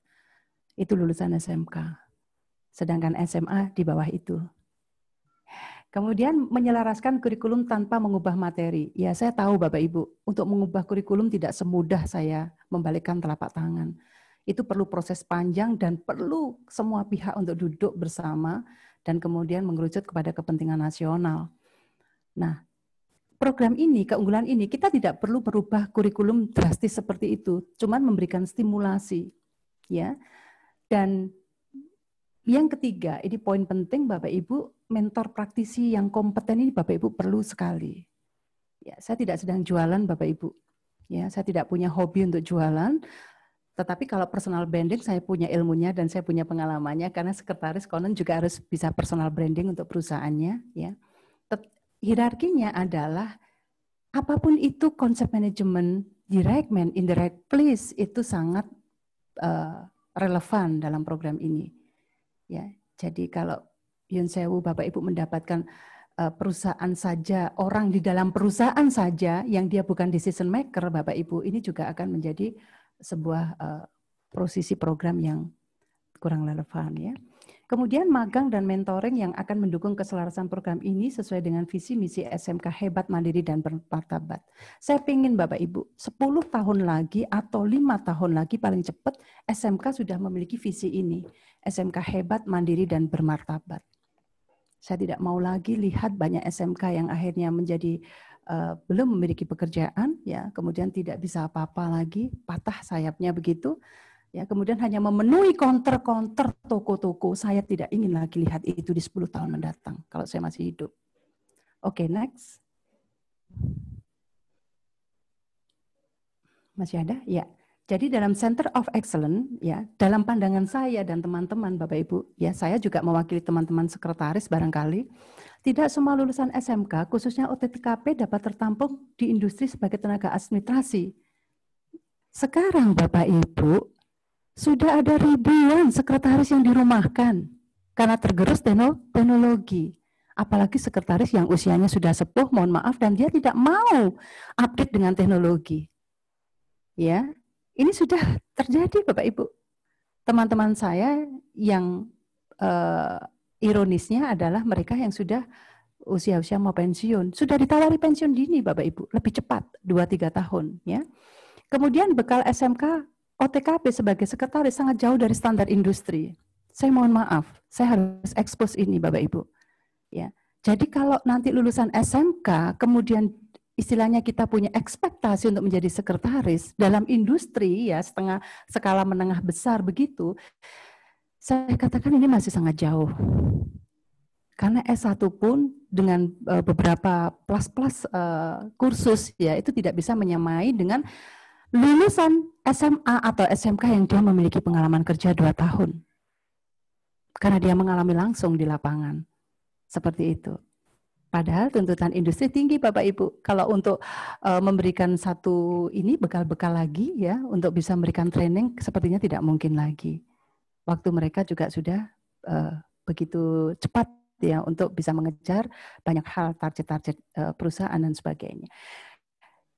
Itu lulusan SMK. Sedangkan SMA di bawah itu. Kemudian menyelaraskan kurikulum tanpa mengubah materi. Ya, saya tahu Bapak Ibu, untuk mengubah kurikulum tidak semudah saya membalikkan telapak tangan. Itu perlu proses panjang dan perlu semua pihak untuk duduk bersama dan kemudian mengerucut kepada kepentingan nasional. Nah, program ini, keunggulan ini, kita tidak perlu berubah kurikulum drastis seperti itu, cuman memberikan stimulasi. Ya. Dan yang ketiga, ini poin penting Bapak Ibu, mentor praktisi yang kompeten ini Bapak Ibu perlu sekali. Ya, saya tidak sedang jualan Bapak Ibu. Ya, saya tidak punya hobi untuk jualan. Tetapi kalau personal branding saya punya ilmunya dan saya punya pengalamannya karena sekretaris konon juga harus bisa personal branding untuk perusahaannya. Ya, hierarkinya adalah apapun itu konsep manajemen, direct man, indirect place itu sangat relevan dalam program ini. Ya, jadi kalau Yun sewu, Bapak Ibu mendapatkan perusahaan saja, orang di dalam perusahaan saja yang dia bukan decision maker, Bapak Ibu, ini juga akan menjadi sebuah posisi program yang kurang relevan ya. Kemudian magang dan mentoring yang akan mendukung keselarasan program ini sesuai dengan visi misi SMK hebat, mandiri, dan bermartabat. Saya ingin Bapak Ibu 10 tahun lagi atau 5 tahun lagi paling cepat SMK sudah memiliki visi ini. SMK hebat, mandiri, dan bermartabat. Saya tidak mau lagi lihat banyak SMK yang akhirnya menjadi belum memiliki pekerjaan, ya, kemudian tidak bisa apa-apa lagi, patah sayapnya begitu. Ya, kemudian hanya memenuhi konter-konter toko-toko. Saya tidak ingin lagi lihat itu di 10 tahun mendatang kalau saya masih hidup. Oke, next. Masih ada? Ya. Jadi dalam Center of Excellence, ya, dalam pandangan saya dan teman-teman Bapak Ibu, ya, saya juga mewakili teman-teman sekretaris barangkali, tidak semua lulusan SMK, khususnya OTTKP dapat tertampung di industri sebagai tenaga administrasi. Sekarang Bapak Ibu, sudah ada ribuan sekretaris yang dirumahkan karena tergerus teknologi. Apalagi sekretaris yang usianya sudah sepuh, mohon maaf, dan dia tidak mau update dengan teknologi. Ya, ini sudah terjadi Bapak Ibu. Teman-teman saya yang ironisnya adalah mereka yang sudah usia-usia mau pensiun, sudah ditawari pensiun dini Bapak Ibu, lebih cepat 2-3 tahun. Ya. Kemudian bekal SMK OTKP sebagai sekretaris sangat jauh dari standar industri. Saya mohon maaf, saya harus expose ini Bapak Ibu. Ya. Jadi kalau nanti lulusan SMK, kemudian istilahnya kita punya ekspektasi untuk menjadi sekretaris dalam industri, ya, skala menengah besar begitu, saya katakan ini masih sangat jauh. Karena S1 pun dengan beberapa plus-plus kursus, ya, itu tidak bisa menyamai dengan lulusan SMA atau SMK yang dia memiliki pengalaman kerja 2 tahun. Karena dia mengalami langsung di lapangan. Seperti itu. Padahal tuntutan industri tinggi Bapak Ibu. Kalau untuk memberikan satu ini bekal-bekal lagi ya untuk bisa memberikan training sepertinya tidak mungkin lagi. Waktu mereka juga sudah begitu cepat ya untuk bisa mengejar banyak hal, target-target perusahaan dan sebagainya.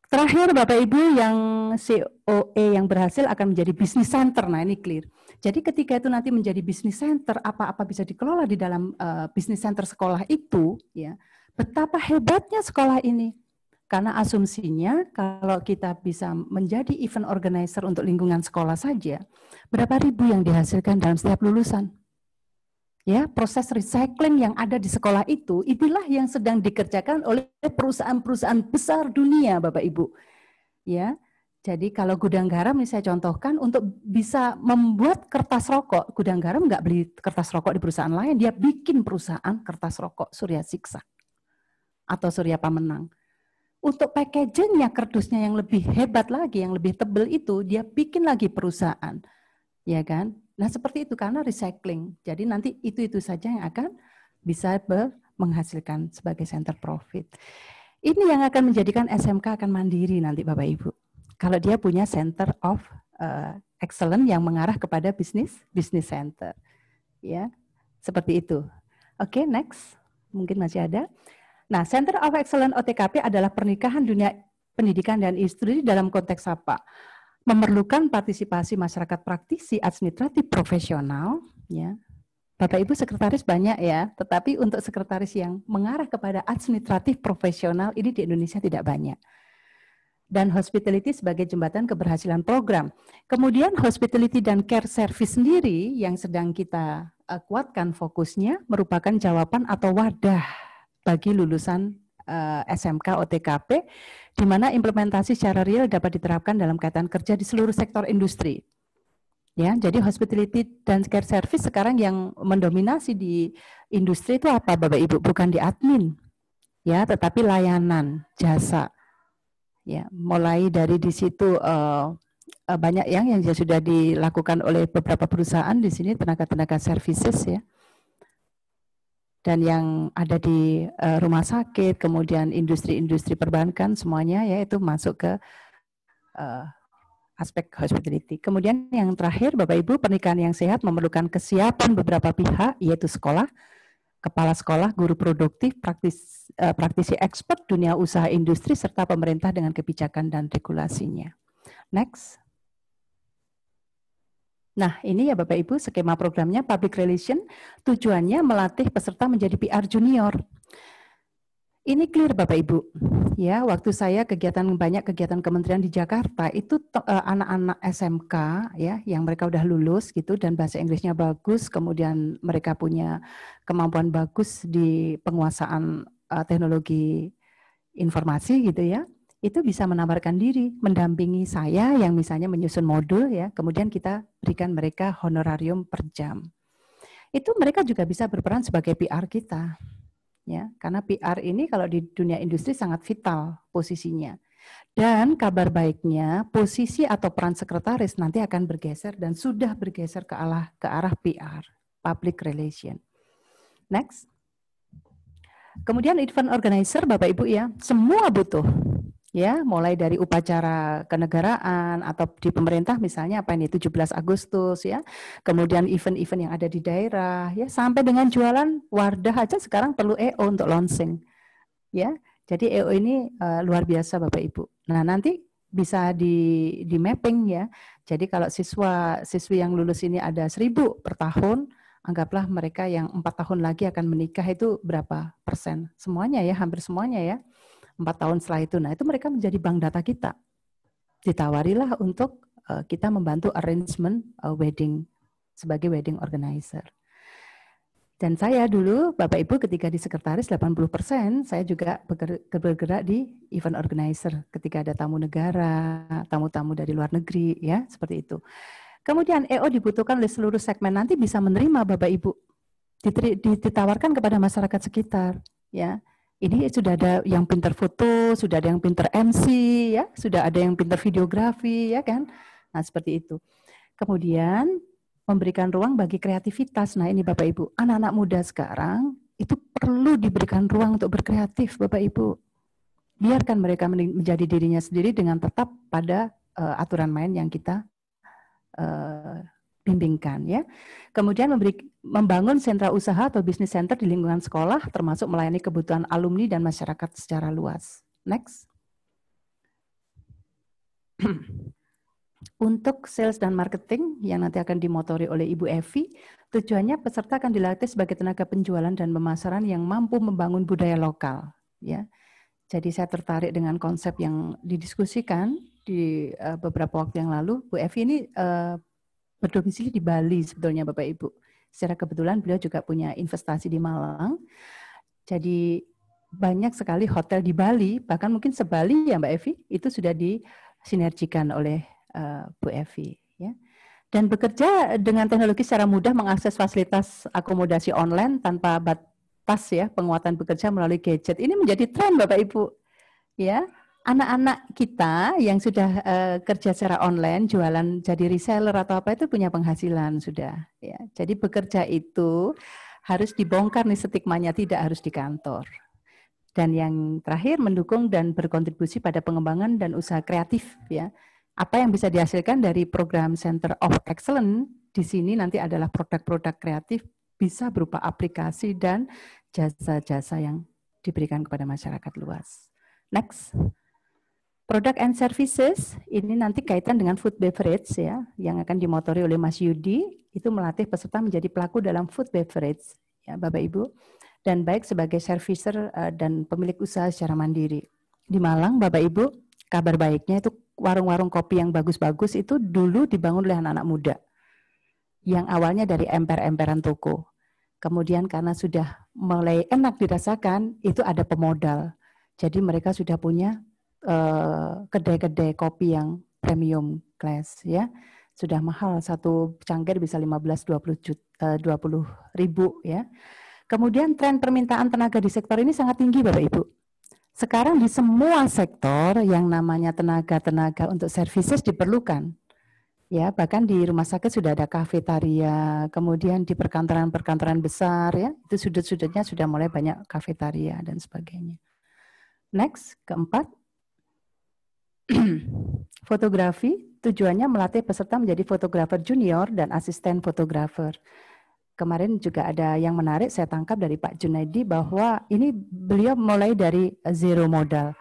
Terakhir Bapak Ibu, yang COE yang berhasil akan menjadi business center. Nah ini clear. Jadi ketika itu nanti menjadi business center, apa-apa bisa dikelola di dalam business center sekolah itu, ya betapa hebatnya sekolah ini. Karena asumsinya kalau kita bisa menjadi event organizer untuk lingkungan sekolah saja, berapa ribu yang dihasilkan dalam setiap lulusan. Ya, proses recycling yang ada di sekolah itu, itulah yang sedang dikerjakan oleh perusahaan-perusahaan besar dunia, Bapak Ibu. Ya, jadi kalau gudang garam, ini saya contohkan, untuk bisa membuat kertas rokok, gudang garam nggak beli kertas rokok di perusahaan lain, dia bikin perusahaan kertas rokok Surya Siksa atau Surya Pamenang. Untuk packagingnya, kardusnya yang lebih hebat lagi, yang lebih tebal itu, dia bikin lagi perusahaan, ya kan? Nah seperti itu karena recycling. Jadi nanti itu saja yang akan bisa menghasilkan sebagai center profit. Ini yang akan menjadikan SMK akan mandiri nanti Bapak Ibu. Kalau dia punya center of excellence yang mengarah kepada business center. Ya, seperti itu. Oke, next. Mungkin masih ada. Nah, Center of Excellence OTKP adalah pernikahan dunia pendidikan dan industri dalam konteks apa? Memerlukan partisipasi masyarakat praktisi administratif profesional, ya. Bapak Ibu sekretaris banyak ya, tetapi untuk sekretaris yang mengarah kepada administratif profesional ini di Indonesia tidak banyak. Dan hospitality sebagai jembatan keberhasilan program. Kemudian hospitality dan care service sendiri yang sedang kita kuatkan fokusnya merupakan jawaban atau wadah bagi lulusan SMK OTKP, di mana implementasi secara real dapat diterapkan dalam kaitan kerja di seluruh sektor industri. Ya, jadi hospitality dan care service sekarang yang mendominasi di industri itu apa Bapak Ibu? Bukan di admin, ya, tetapi layanan, jasa. Ya, mulai dari di situ banyak yang sudah dilakukan oleh beberapa perusahaan di sini tenaga-tenaga services ya. Dan yang ada di rumah sakit, kemudian industri-industri perbankan, semuanya ya itu masuk ke aspek hospitality. Kemudian yang terakhir, Bapak Ibu, pernikahan yang sehat memerlukan kesiapan beberapa pihak, yaitu sekolah, kepala sekolah, guru produktif, praktisi expert dunia usaha industri, serta pemerintah dengan kebijakan dan regulasinya. Next. Nah, ini ya Bapak Ibu skema programnya Public Relation, tujuannya melatih peserta menjadi PR junior. Ini clear Bapak Ibu. Ya, waktu saya banyak kegiatan kementerian di Jakarta itu anak-anak SMK ya yang mereka udah lulus gitu dan bahasa Inggrisnya bagus, kemudian mereka punya kemampuan bagus di penguasaan teknologi informasi gitu ya. Itu bisa menawarkan diri, mendampingi saya yang misalnya menyusun modul ya, kemudian kita berikan mereka honorarium per jam. Itu mereka juga bisa berperan sebagai PR kita. Ya, karena PR ini kalau di dunia industri sangat vital posisinya. Dan kabar baiknya, posisi atau peran sekretaris nanti akan bergeser dan sudah bergeser ke arah PR, public relation. Next. Kemudian event organizer Bapak Ibu ya, semua butuh. Ya, mulai dari upacara kenegaraan atau di pemerintah misalnya apa ini 17 Agustus ya. Kemudian event-event yang ada di daerah ya, sampai dengan jualan Wardah aja sekarang perlu EO untuk launching. Ya. Jadi EO ini luar biasa Bapak Ibu. Nah, nanti bisa di mapping ya. Jadi kalau siswi yang lulus ini ada 1.000 per tahun, anggaplah mereka yang 4 tahun lagi akan menikah itu berapa persen? Semuanya ya, hampir semuanya ya. 4 tahun setelah itu. Nah, itu mereka menjadi bank data kita. Ditawarilah untuk kita membantu arrangement wedding sebagai wedding organizer. Dan saya dulu, Bapak Ibu ketika di sekretaris 80%, saya juga bergerak di event organizer ketika ada tamu negara, tamu-tamu dari luar negeri, ya seperti itu. Kemudian EO dibutuhkan oleh seluruh segmen, nanti bisa menerima Bapak Ibu, ditawarkan kepada masyarakat sekitar, ya. Ini sudah ada yang pinter foto, sudah ada yang pinter MC, ya, sudah ada yang pinter videografi, ya kan? Nah, seperti itu. Kemudian memberikan ruang bagi kreativitas. Nah, ini Bapak Ibu, anak-anak muda sekarang itu perlu diberikan ruang untuk berkreatif, Bapak Ibu. Biarkan mereka menjadi dirinya sendiri dengan tetap pada aturan main yang kita bimbingkan ya. Kemudian membangun sentra usaha atau bisnis center di lingkungan sekolah termasuk melayani kebutuhan alumni dan masyarakat secara luas. Next. Untuk sales dan marketing yang nanti akan dimotori oleh Ibu Evi, tujuannya peserta akan dilatih sebagai tenaga penjualan dan pemasaran yang mampu membangun budaya lokal ya. Jadi saya tertarik dengan konsep yang didiskusikan di beberapa waktu yang lalu. Bu Evi ini berdomisili di Bali sebetulnya Bapak Ibu. Secara kebetulan beliau juga punya investasi di Malang. Jadi banyak sekali hotel di Bali, bahkan mungkin se-Bali ya Mbak Evi, itu sudah disinergikan oleh Bu Evi. Ya. Dan bekerja dengan teknologi secara mudah mengakses fasilitas akomodasi online tanpa batas ya, penguatan bekerja melalui gadget. Ini menjadi tren Bapak Ibu. Ya. Anak-anak kita yang sudah kerja secara online, jualan jadi reseller atau apa itu punya penghasilan sudah. Ya. Jadi bekerja itu harus dibongkar nih stigmanya, tidak harus di kantor. Dan yang terakhir mendukung dan berkontribusi pada pengembangan dan usaha kreatif. Ya. Apa yang bisa dihasilkan dari program Center of Excellence di sini nanti adalah produk-produk kreatif bisa berupa aplikasi dan jasa-jasa yang diberikan kepada masyarakat luas. Next. Product and services ini nanti kaitan dengan food beverage ya, yang akan dimotori oleh Mas Yudi, itu melatih peserta menjadi pelaku dalam food beverage ya Bapak Ibu, dan baik sebagai servicer dan pemilik usaha secara mandiri. Di Malang Bapak Ibu, kabar baiknya itu warung-warung kopi yang bagus-bagus itu dulu dibangun oleh anak-anak muda, yang awalnya dari emper-emperan toko. Kemudian karena sudah mulai enak dirasakan, itu ada pemodal. Jadi mereka sudah punya kedai-kedai kopi yang premium class ya, sudah mahal, satu cangkir bisa 15-20 ribu ya. Kemudian tren permintaan tenaga di sektor ini sangat tinggi Bapak Ibu. Sekarang di semua sektor yang namanya tenaga untuk services diperlukan. Ya, bahkan di rumah sakit sudah ada kafetaria, kemudian di perkantoran-perkantoran besar ya, itu sudut-sudutnya sudah mulai banyak kafetaria dan sebagainya. Next, keempat. Fotografi, tujuannya melatih peserta menjadi fotografer junior dan asisten fotografer. kemarin juga ada yang menarik saya tangkap dari Pak Junaidi bahwa ini beliau mulai dari zero modal.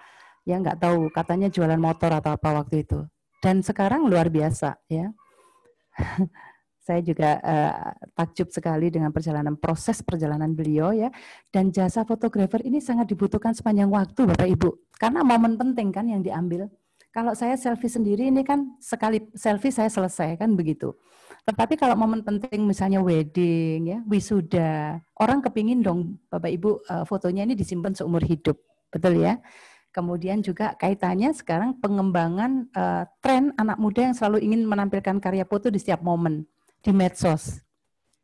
Ya nggak tahu, katanya jualan motor atau apa waktu itu. Dan sekarang luar biasa ya. Saya juga takjub sekali dengan proses perjalanan beliau ya. Dan jasa fotografer ini sangat dibutuhkan sepanjang waktu Bapak Ibu. Karena momen penting kan yang diambil. Kalau saya selfie sendiri ini kan sekali selfie saya selesai kan begitu. Tetapi kalau momen penting misalnya wedding ya, wisuda, orang kepingin dong Bapak Ibu fotonya ini disimpan seumur hidup. Betul ya? Kemudian juga kaitannya sekarang pengembangan tren anak muda yang selalu ingin menampilkan karya foto di setiap momen di medsos.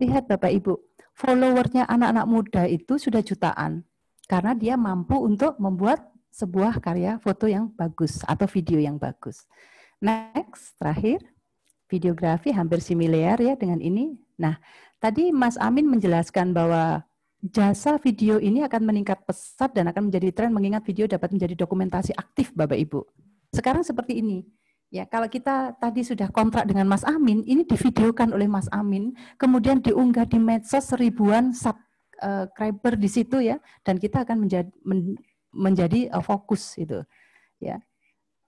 Lihat Bapak Ibu, followernya anak-anak muda itu sudah jutaan karena dia mampu untuk membuat sebuah karya foto yang bagus atau video yang bagus. Next, terakhir, videografi hampir similar ya dengan ini. Nah, tadi Mas Amin menjelaskan bahwa jasa video ini akan meningkat pesat dan akan menjadi tren mengingat video dapat menjadi dokumentasi aktif Bapak Ibu. Sekarang seperti ini. Ya, kalau kita tadi sudah kontrak dengan Mas Amin, ini divideokan oleh Mas Amin, kemudian diunggah di medsos ribuan subscriber di situ ya, dan kita akan menjadi fokus itu. Ya,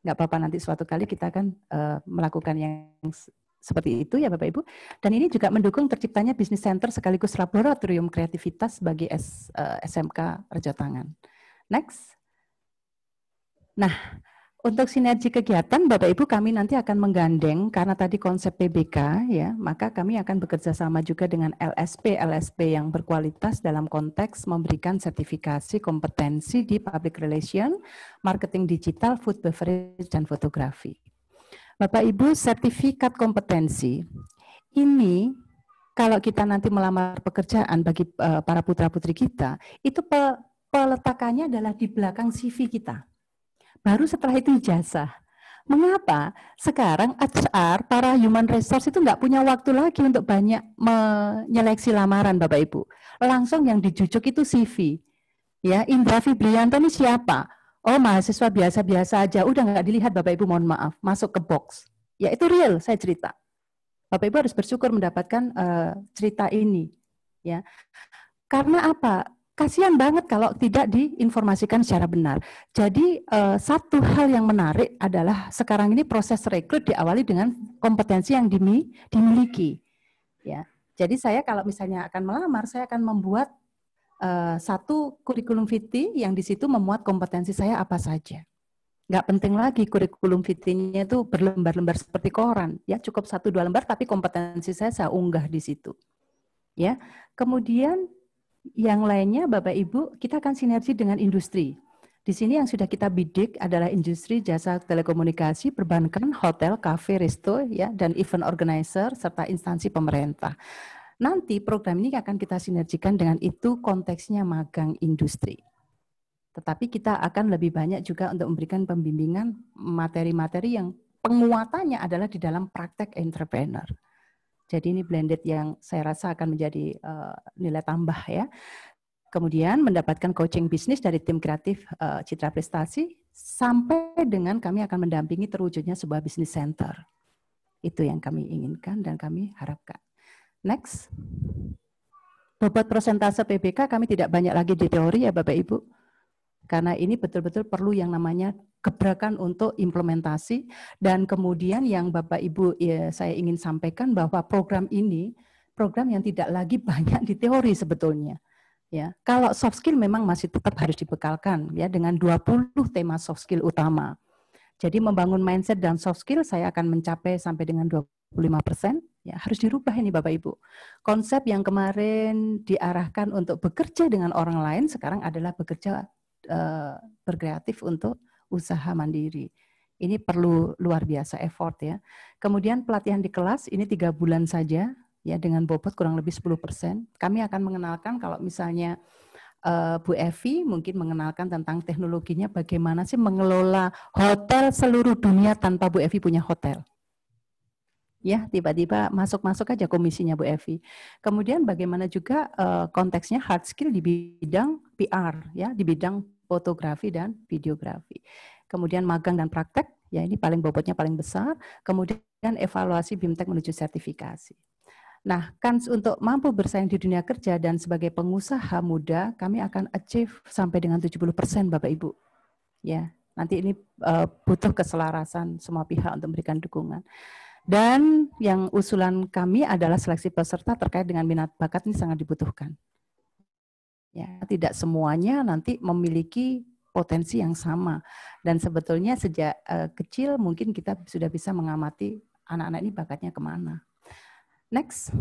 nggak apa-apa nanti suatu kali kita akan melakukan yang seperti itu ya Bapak Ibu. Dan ini juga mendukung terciptanya bisnis center sekaligus laboratorium kreativitas bagi SMK Rejotangan. Next. Nah, untuk sinergi kegiatan Bapak Ibu kami nanti akan menggandeng karena tadi konsep PBK ya, maka kami akan bekerja sama juga dengan LSP yang berkualitas dalam konteks memberikan sertifikasi kompetensi di public relation, marketing digital, food beverage dan fotografi. Bapak Ibu, sertifikat kompetensi ini kalau kita nanti melamar pekerjaan bagi para putra-putri kita, itu peletakannya adalah di belakang CV kita. Baru setelah itu ijazah. Mengapa? Sekarang HR, para human resource itu nggak punya waktu lagi untuk banyak menyeleksi lamaran Bapak Ibu. Langsung yang dijujuk itu CV. Ya, Indra Fibrianto ini siapa? Oh, mahasiswa biasa-biasa aja. Udah nggak dilihat Bapak Ibu, mohon maaf. Masuk ke box. Ya, itu real, saya cerita. Bapak Ibu harus bersyukur mendapatkan cerita ini. Ya, karena apa? Kasihan banget kalau tidak diinformasikan secara benar. Jadi satu hal yang menarik adalah sekarang ini proses rekrut diawali dengan kompetensi yang dimiliki. Ya, jadi saya kalau misalnya akan melamar, saya akan membuat satu kurikulum vitae yang di situ memuat kompetensi saya apa saja. Nggak penting lagi kurikulum vitae-nya itu berlembar-lembar seperti koran. Ya, cukup 1-2 lembar, tapi kompetensi saya unggah di situ. Ya, kemudian yang lainnya Bapak Ibu, kita akan sinergi dengan industri. Di sini yang sudah kita bidik adalah industri jasa telekomunikasi, perbankan, hotel, kafe, resto, ya, dan event organizer, serta instansi pemerintah. Nanti program ini akan kita sinergikan dengan itu konteksnya magang industri. Tetapi kita akan lebih banyak juga untuk memberikan pembimbingan materi-materi yang penguatannya adalah di dalam praktek entrepreneur. Jadi ini blended yang saya rasa akan menjadi nilai tambah ya. Kemudian mendapatkan coaching bisnis dari tim kreatif Citra Prestasi sampai dengan kami akan mendampingi terwujudnya sebuah bisnis center. Itu yang kami inginkan dan kami harapkan. Next. Bobot persentase PBK kami tidak banyak lagi di teori ya Bapak Ibu. Karena ini betul-betul perlu yang namanya gebrakan untuk implementasi dan kemudian yang Bapak Ibu ya, saya ingin sampaikan bahwa program ini program yang tidak lagi banyak di teori sebetulnya. Ya, kalau soft skill memang masih tetap harus dibekalkan ya dengan 20 tema soft skill utama. Jadi membangun mindset dan soft skill saya akan mencapai sampai dengan 25%. Ya, harus dirubah ini Bapak Ibu. Konsep yang kemarin diarahkan untuk bekerja dengan orang lain sekarang adalah bekerja berkreatif untuk usaha mandiri. Ini perlu luar biasa effort ya. Kemudian pelatihan di kelas ini 3 bulan saja ya dengan bobot kurang lebih 10%. Kami akan mengenalkan kalau misalnya Bu Evi mungkin mengenalkan tentang teknologinya bagaimana sih mengelola hotel seluruh dunia tanpa Bu Evi punya hotel. Ya, tiba-tiba masuk-masuk aja komisinya Bu Evi. Kemudian bagaimana juga konteksnya hard skill di bidang PR ya, di bidang fotografi dan videografi. Kemudian magang dan praktek, ya ini paling bobotnya paling besar. Kemudian evaluasi BIMTEK menuju sertifikasi. Nah, kans untuk mampu bersaing di dunia kerja dan sebagai pengusaha muda, kami akan achieve sampai dengan 70% Bapak Ibu. Ya, nanti ini butuh keselarasan semua pihak untuk memberikan dukungan. Dan yang usulan kami adalah seleksi peserta terkait dengan minat bakat ini sangat dibutuhkan. Ya, tidak semuanya nanti memiliki potensi yang sama. Dan sebetulnya sejak kecil mungkin kita sudah bisa mengamati anak-anak ini bakatnya kemana. Next.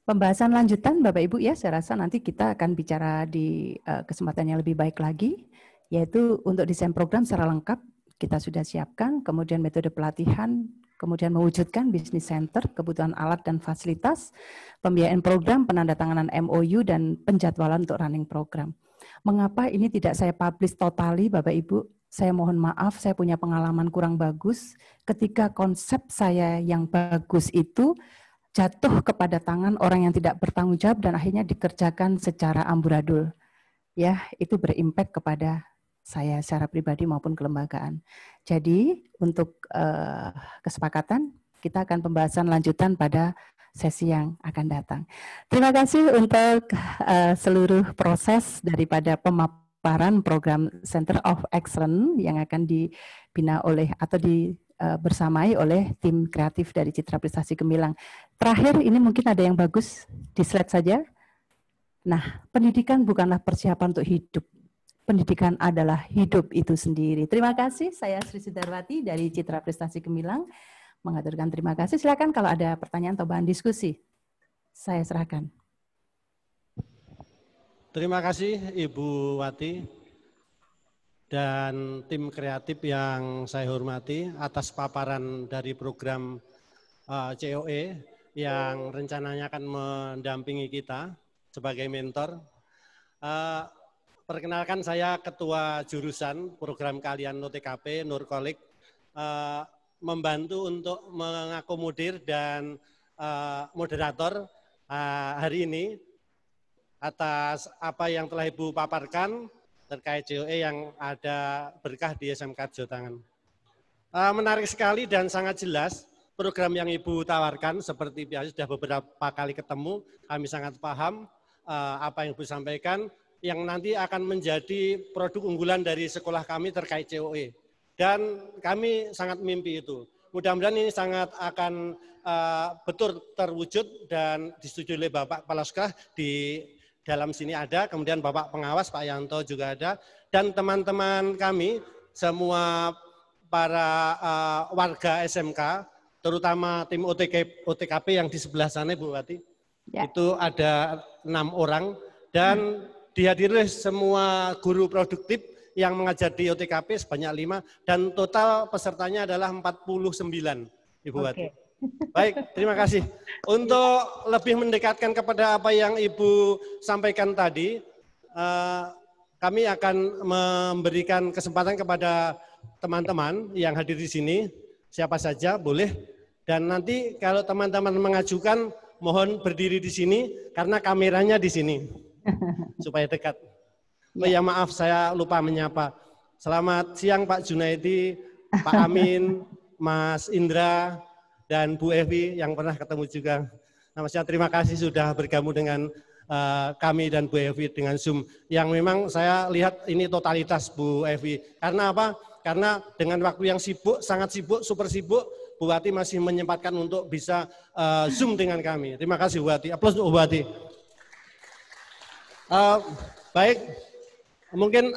Pembahasan lanjutan Bapak Ibu ya, saya rasa nanti kita akan bicara di kesempatan yang lebih baik lagi, yaitu untuk desain program secara lengkap kita sudah siapkan, kemudian metode pelatihan, kemudian mewujudkan bisnis center, kebutuhan alat dan fasilitas, pembiayaan program, penandatanganan MOU, dan penjadwalan untuk running program. Mengapa ini tidak saya publish totally Bapak Ibu? Saya mohon maaf, saya punya pengalaman kurang bagus ketika konsep saya yang bagus itu jatuh kepada tangan orang yang tidak bertanggung jawab dan akhirnya dikerjakan secara amburadul. Ya, itu berimpact kepada saya secara pribadi maupun kelembagaan. Jadi, untuk kesepakatan, kita akan pembahasan lanjutan pada sesi yang akan datang. Terima kasih untuk seluruh proses daripada pemaparan program Center of Excellence yang akan dibina oleh atau bersamai oleh tim kreatif dari Citra Prestasi Gemilang. Terakhir, ini mungkin ada yang bagus, di slide saja. Nah, pendidikan bukanlah persiapan untuk hidup. Pendidikan adalah hidup itu sendiri. Terima kasih, saya Sri Sudarwati dari Citra Prestasi Gemilang. Mengaturkan terima kasih. Silakan kalau ada pertanyaan atau bahan diskusi. Saya serahkan. Terima kasih Ibu Wati dan tim kreatif yang saya hormati atas paparan dari program COE yang rencananya akan mendampingi kita sebagai mentor. Perkenalkan, saya Ketua Jurusan Program Keahlian OTKP Nurkolik, membantu untuk mengakomodir dan moderator hari ini atas apa yang telah Ibu paparkan terkait COE yang ada berkah di SMK Jotangan. Menarik sekali dan sangat jelas program yang Ibu tawarkan, seperti biasa sudah beberapa kali ketemu, kami sangat paham apa yang Ibu sampaikan, yang nanti akan menjadi produk unggulan dari sekolah kami terkait COE. Dan kami sangat mimpi itu. Mudah-mudahan ini sangat akan betul terwujud dan disetujui oleh Bapak Kepala Sekolah. Di dalam sini ada, kemudian Bapak Pengawas, Pak Yanto juga ada, dan teman-teman kami, semua para warga SMK, terutama tim OTKP yang di sebelah sana, Bu Wati, ya. Itu ada 6 orang, dan dihadiri semua guru produktif yang mengajar di OTKP sebanyak 5, dan total pesertanya adalah 49, Ibu Wati. Baik, terima kasih. Untuk lebih mendekatkan kepada apa yang Ibu sampaikan tadi, kami akan memberikan kesempatan kepada teman-teman yang hadir di sini, siapa saja boleh, dan nanti kalau teman-teman mengajukan, mohon berdiri di sini, karena kameranya di sini. Supaya dekat. Oh ya, maaf saya lupa menyapa. Selamat siang Pak Junaidi, Pak Amin, Mas Indra, dan Bu Evi yang pernah ketemu juga. Nama saya terima kasih sudah bergabung dengan kami dan Bu Evi dengan Zoom. Yang memang saya lihat ini totalitas Bu Evi. Karena apa? Karena dengan waktu yang sibuk, sangat sibuk, super sibuk, Bu Wati masih menyempatkan untuk bisa Zoom dengan kami. Terima kasih Bu Wati. Aplaus untuk Bu Wati. Baik, mungkin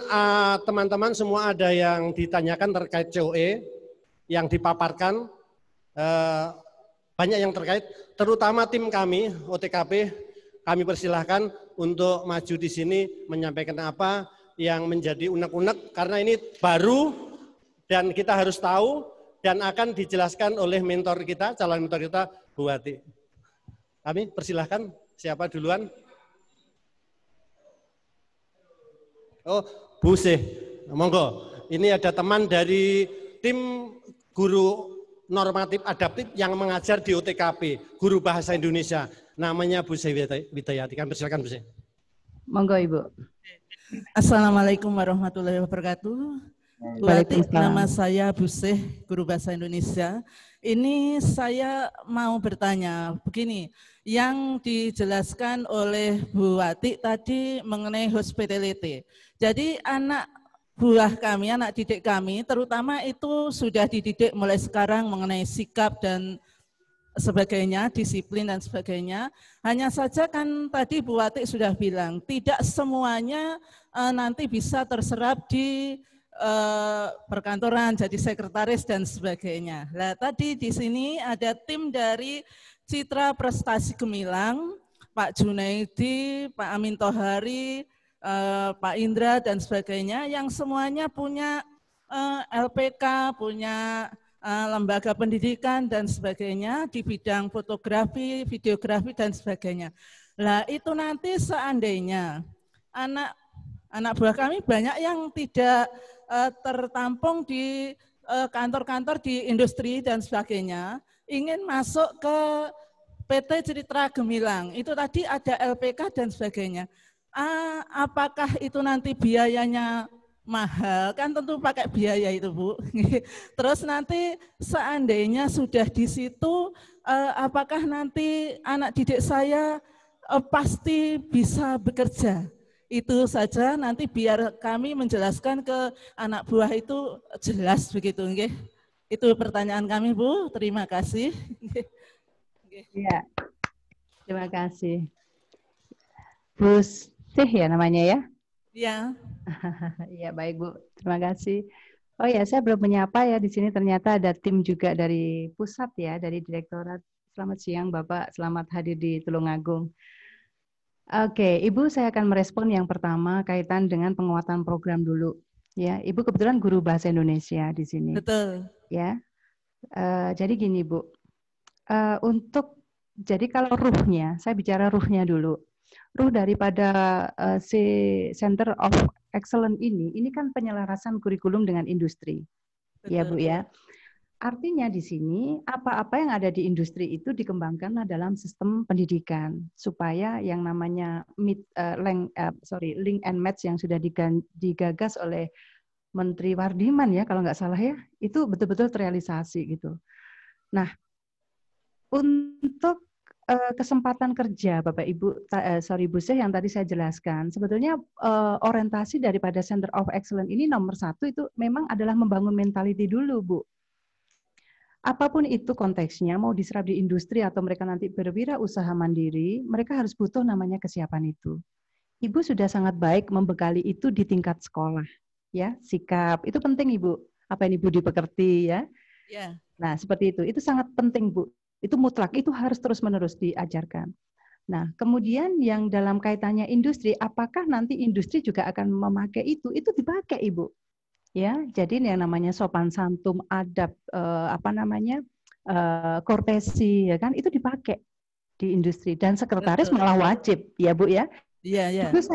teman-teman semua ada yang ditanyakan terkait COE yang dipaparkan, banyak yang terkait, terutama tim kami OTKP, kami persilahkan untuk maju di sini menyampaikan apa yang menjadi unek-unek, karena ini baru dan kita harus tahu dan akan dijelaskan oleh mentor kita, calon mentor kita, Bu Wati. Kami persilahkan, siapa duluan? Oh, Bu Seh, monggo. Ini ada teman dari tim guru normatif adaptif yang mengajar di OTKP, guru bahasa Indonesia. Namanya Bu Seh Widayati. Kami persilakan Bu Seh. Monggo Ibu. Assalamualaikum warahmatullahi wabarakatuh. Bu Ati, nama saya Buseh, guru bahasa Indonesia. Ini saya mau bertanya, begini, yang dijelaskan oleh Bu Ati tadi mengenai hospitality. Jadi anak buah kami, anak didik kami, terutama itu sudah dididik mulai sekarang mengenai sikap dan sebagainya, disiplin dan sebagainya. Hanya saja kan tadi Bu Wati sudah bilang, tidak semuanya nanti bisa terserap di perkantoran, jadi sekretaris dan sebagainya. Nah, tadi di sini ada tim dari Citra Prestasi Gemilang, Pak Junaidi, Pak Amin Tohari, Pak Indra dan sebagainya, yang semuanya punya LPK, punya lembaga pendidikan dan sebagainya di bidang fotografi, videografi dan sebagainya. Nah, itu nanti seandainya anak buah kami banyak yang tidak tertampung di kantor-kantor di industri dan sebagainya, ingin masuk ke PT Citra Gemilang. Itu tadi ada LPK dan sebagainya. Apakah itu nanti biayanya mahal? Kan tentu pakai biaya itu, Bu. Terus nanti seandainya sudah di situ, apakah nanti anak didik saya pasti bisa bekerja? Itu saja, nanti biar kami menjelaskan ke anak buah itu jelas begitu. Itu pertanyaan kami, Bu. Terima kasih. Ya, terima kasih. Bu Sih ya namanya ya? Iya. Ya, baik Bu. Terima kasih. Oh ya, saya belum menyapa ya, di sini ternyata ada tim juga dari pusat ya, dari Direktorat. Selamat siang Bapak, selamat hadir di Tulungagung. Oke, Ibu, saya akan merespon yang pertama kaitan dengan penguatan program dulu. Ya, Ibu kebetulan guru bahasa Indonesia di sini. Betul. Ya, jadi gini Bu, jadi kalau ruhnya, saya bicara ruhnya dulu. Ruh daripada Center of Excellence ini kan penyelarasan kurikulum dengan industri. Betul. Ya Bu ya. Artinya di sini apa-apa yang ada di industri itu dikembangkanlah dalam sistem pendidikan supaya yang namanya link and match yang sudah digagas oleh Menteri Wardiman ya kalau nggak salah ya, itu betul-betul terrealisasi gitu. Nah, untuk kesempatan kerja Bapak Ibu, Bu Syekh yang tadi saya jelaskan, sebetulnya orientasi daripada Center of Excellence ini nomor 1 itu memang adalah membangun mentality dulu Bu. Apapun itu konteksnya, mau diserap di industri atau mereka nanti berwirausaha mandiri, mereka harus butuh namanya kesiapan itu. Ibu sudah sangat baik membekali itu di tingkat sekolah, ya sikap itu penting Ibu. Apa yang Ibu dipekerti ya? Yeah. Nah seperti itu sangat penting Bu. Itu mutlak, itu harus terus-menerus diajarkan. Nah kemudian yang dalam kaitannya industri, apakah nanti industri juga akan memakai itu dipakai Ibu. Ya, jadi yang namanya sopan santun, adab, kortesi, ya kan, itu dipakai di industri dan sekretaris malah wajib, ya Bu ya. Iya, iya. Itu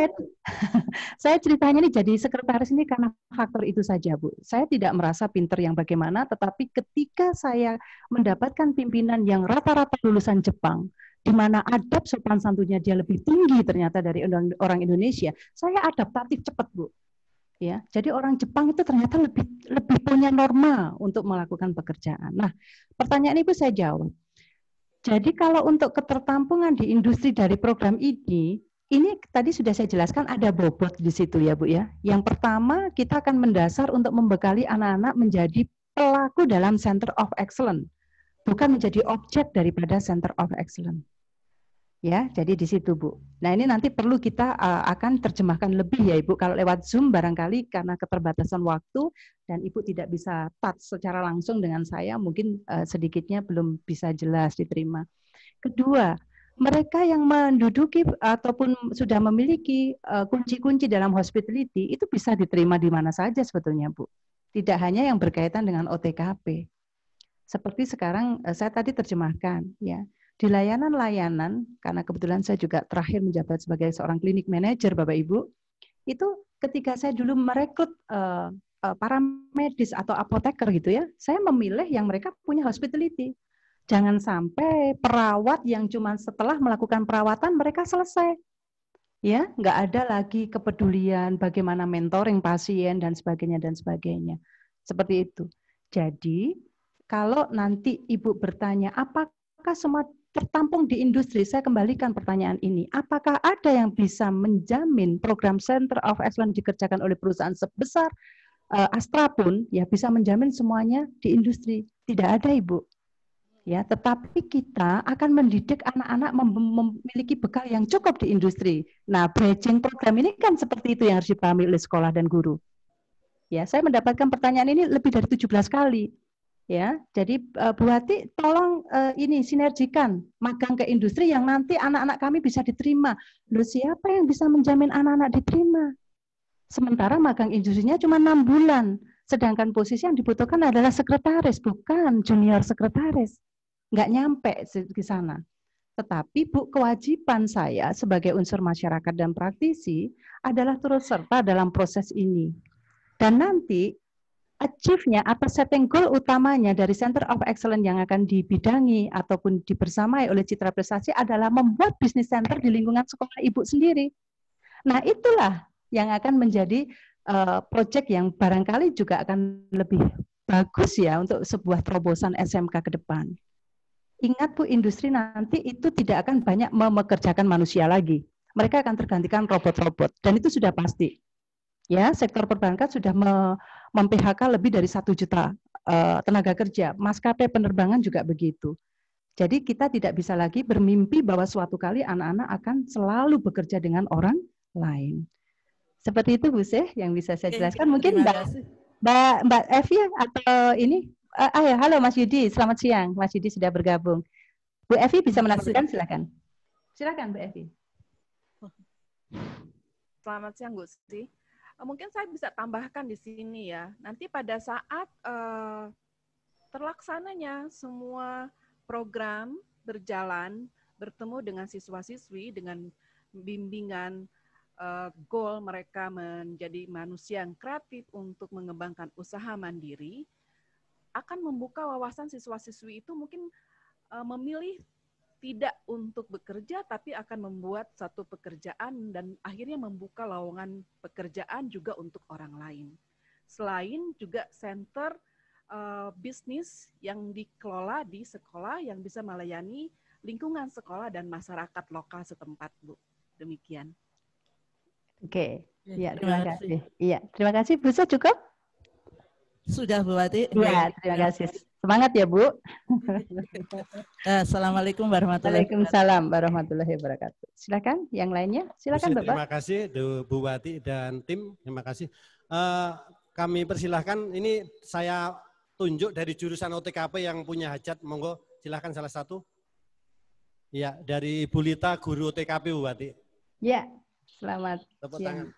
saya ceritanya ini jadi sekretaris ini karena faktor itu saja Bu. Saya tidak merasa pinter yang bagaimana, tetapi ketika saya mendapatkan pimpinan yang rata-rata lulusan Jepang, di mana adab sopan santunnya dia lebih tinggi ternyata dari orang Indonesia, saya adaptatif cepat Bu. Ya, jadi orang Jepang itu ternyata lebih punya norma untuk melakukan pekerjaan. Nah, pertanyaan Ibu saya jawab. Jadi kalau untuk ketertampungan di industri dari program ini tadi sudah saya jelaskan ada bobot di situ ya Bu ya. Yang pertama kita akan mendasar untuk membekali anak-anak menjadi pelaku dalam Center of Excellence, bukan menjadi objek daripada Center of Excellence. Ya, jadi di situ Bu. Nah ini nanti perlu kita akan terjemahkan lebih ya Ibu. Kalau lewat Zoom barangkali karena keterbatasan waktu dan Ibu tidak bisa touch secara langsung dengan saya, mungkin sedikitnya belum bisa jelas diterima. Kedua, mereka yang menduduki ataupun sudah memiliki kunci-kunci dalam hospitality itu bisa diterima di mana saja sebetulnya Bu. Tidak hanya yang berkaitan dengan OTKP. Seperti sekarang saya tadi terjemahkan ya. Di layanan-layanan, karena kebetulan saya juga terakhir menjabat sebagai seorang klinik manager, Bapak Ibu, itu ketika saya dulu merekrut para medis atau apoteker gitu ya, saya memilih yang mereka punya hospitality. Jangan sampai perawat yang cuma setelah melakukan perawatan mereka selesai. Ya, nggak ada lagi kepedulian bagaimana mentoring pasien dan sebagainya dan sebagainya. Seperti itu. Jadi, kalau nanti Ibu bertanya, apakah semua tertampung di industri? Saya kembalikan pertanyaan ini. Apakah ada yang bisa menjamin program Center of Excellence dikerjakan oleh perusahaan sebesar Astra pun ya bisa menjamin semuanya di industri? Tidak ada, Ibu. Ya, tetapi kita akan mendidik anak-anak memiliki bekal yang cukup di industri. Nah, bridging program ini kan seperti itu yang harus dipahami oleh sekolah dan guru. Ya, saya mendapatkan pertanyaan ini lebih dari 17 kali. Ya, jadi Bu Wati tolong ini sinergikan magang ke industri yang nanti anak-anak kami bisa diterima. Loh, siapa yang bisa menjamin anak-anak diterima? Sementara magang industrinya cuma 6 bulan. Sedangkan posisi yang dibutuhkan adalah sekretaris, bukan junior sekretaris. Nggak nyampe di sana. Tetapi Bu, kewajiban saya sebagai unsur masyarakat dan praktisi adalah turut serta dalam proses ini. Dan nanti achieve-nya atau setting goal utamanya dari Center of Excellence yang akan dibidangi ataupun dibersamai oleh Citra Prestasi adalah membuat bisnis center di lingkungan sekolah Ibu sendiri. Nah, itulah yang akan menjadi proyek yang barangkali juga akan lebih bagus ya untuk sebuah terobosan SMK ke depan. Ingat Bu, industri nanti itu tidak akan banyak memekerjakan manusia lagi. Mereka akan tergantikan robot-robot dan itu sudah pasti. Ya, sektor perbankan sudah mem-PHK lebih dari 1 juta tenaga kerja. Maskapai penerbangan juga begitu. Jadi kita tidak bisa lagi bermimpi bahwa suatu kali anak-anak akan selalu bekerja dengan orang lain. Seperti itu Bu Syeh yang bisa saya jelaskan. Mungkin Mbak Evi atau ini halo Mas Yudi, selamat siang. Mas Yudi sudah bergabung. Bu Evi bisa menafsirkan, silakan. Silakan Bu Evi. Selamat siang Bu Sri. Mungkin saya bisa tambahkan di sini ya. Nanti pada saat terlaksananya semua program berjalan, bertemu dengan siswa-siswi dengan bimbingan goal mereka menjadi manusia yang kreatif untuk mengembangkan usaha mandiri, akan membuka wawasan siswa-siswi itu mungkin memilih tidak untuk bekerja, tapi akan membuat satu pekerjaan dan akhirnya membuka lowongan pekerjaan juga untuk orang lain. Selain juga center bisnis yang dikelola di sekolah yang bisa melayani lingkungan sekolah dan masyarakat lokal setempat, Bu. Demikian. Oke, ya, terima kasih. Iya, terima kasih. Bu, cukup? Sudah Bu Wati. Iya, terima kasih. Semangat ya Bu. Assalamualaikum warahmatullahi wabarakatuh. Waalaikumsalam warahmatullahi wabarakatuh. Silakan yang lainnya. Silakan Bapak. Terima kasih Bu Wati dan tim. Terima kasih. Kami persilahkan. Ini saya tunjuk dari jurusan OTKP yang punya hajat. Monggo silakan salah satu. Ya, dari Ibu Lita, guru OTKP Bu Wati. Ya, selamat Tepuk siang. tangan.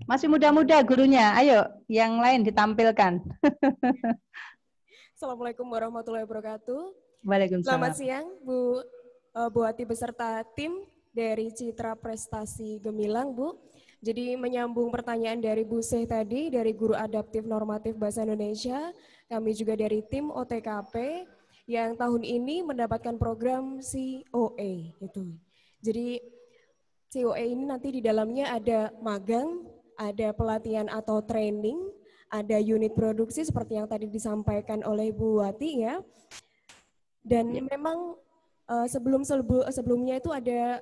Masih muda-muda gurunya, ayo yang lain ditampilkan. Assalamualaikum warahmatullahi wabarakatuh. Waalaikumsalam. Selamat siang Bu Wati beserta tim dari Citra Prestasi Gemilang Bu. Jadi menyambung pertanyaan dari Bu Syeh tadi, dari Guru Adaptif Normatif Bahasa Indonesia, kami juga dari tim OTKP yang tahun ini mendapatkan program COA. Gitu. Jadi COA ini nanti di dalamnya ada magang, ada pelatihan atau training, ada unit produksi seperti yang tadi disampaikan oleh Bu Wati ya. Dan memang sebelumnya itu ada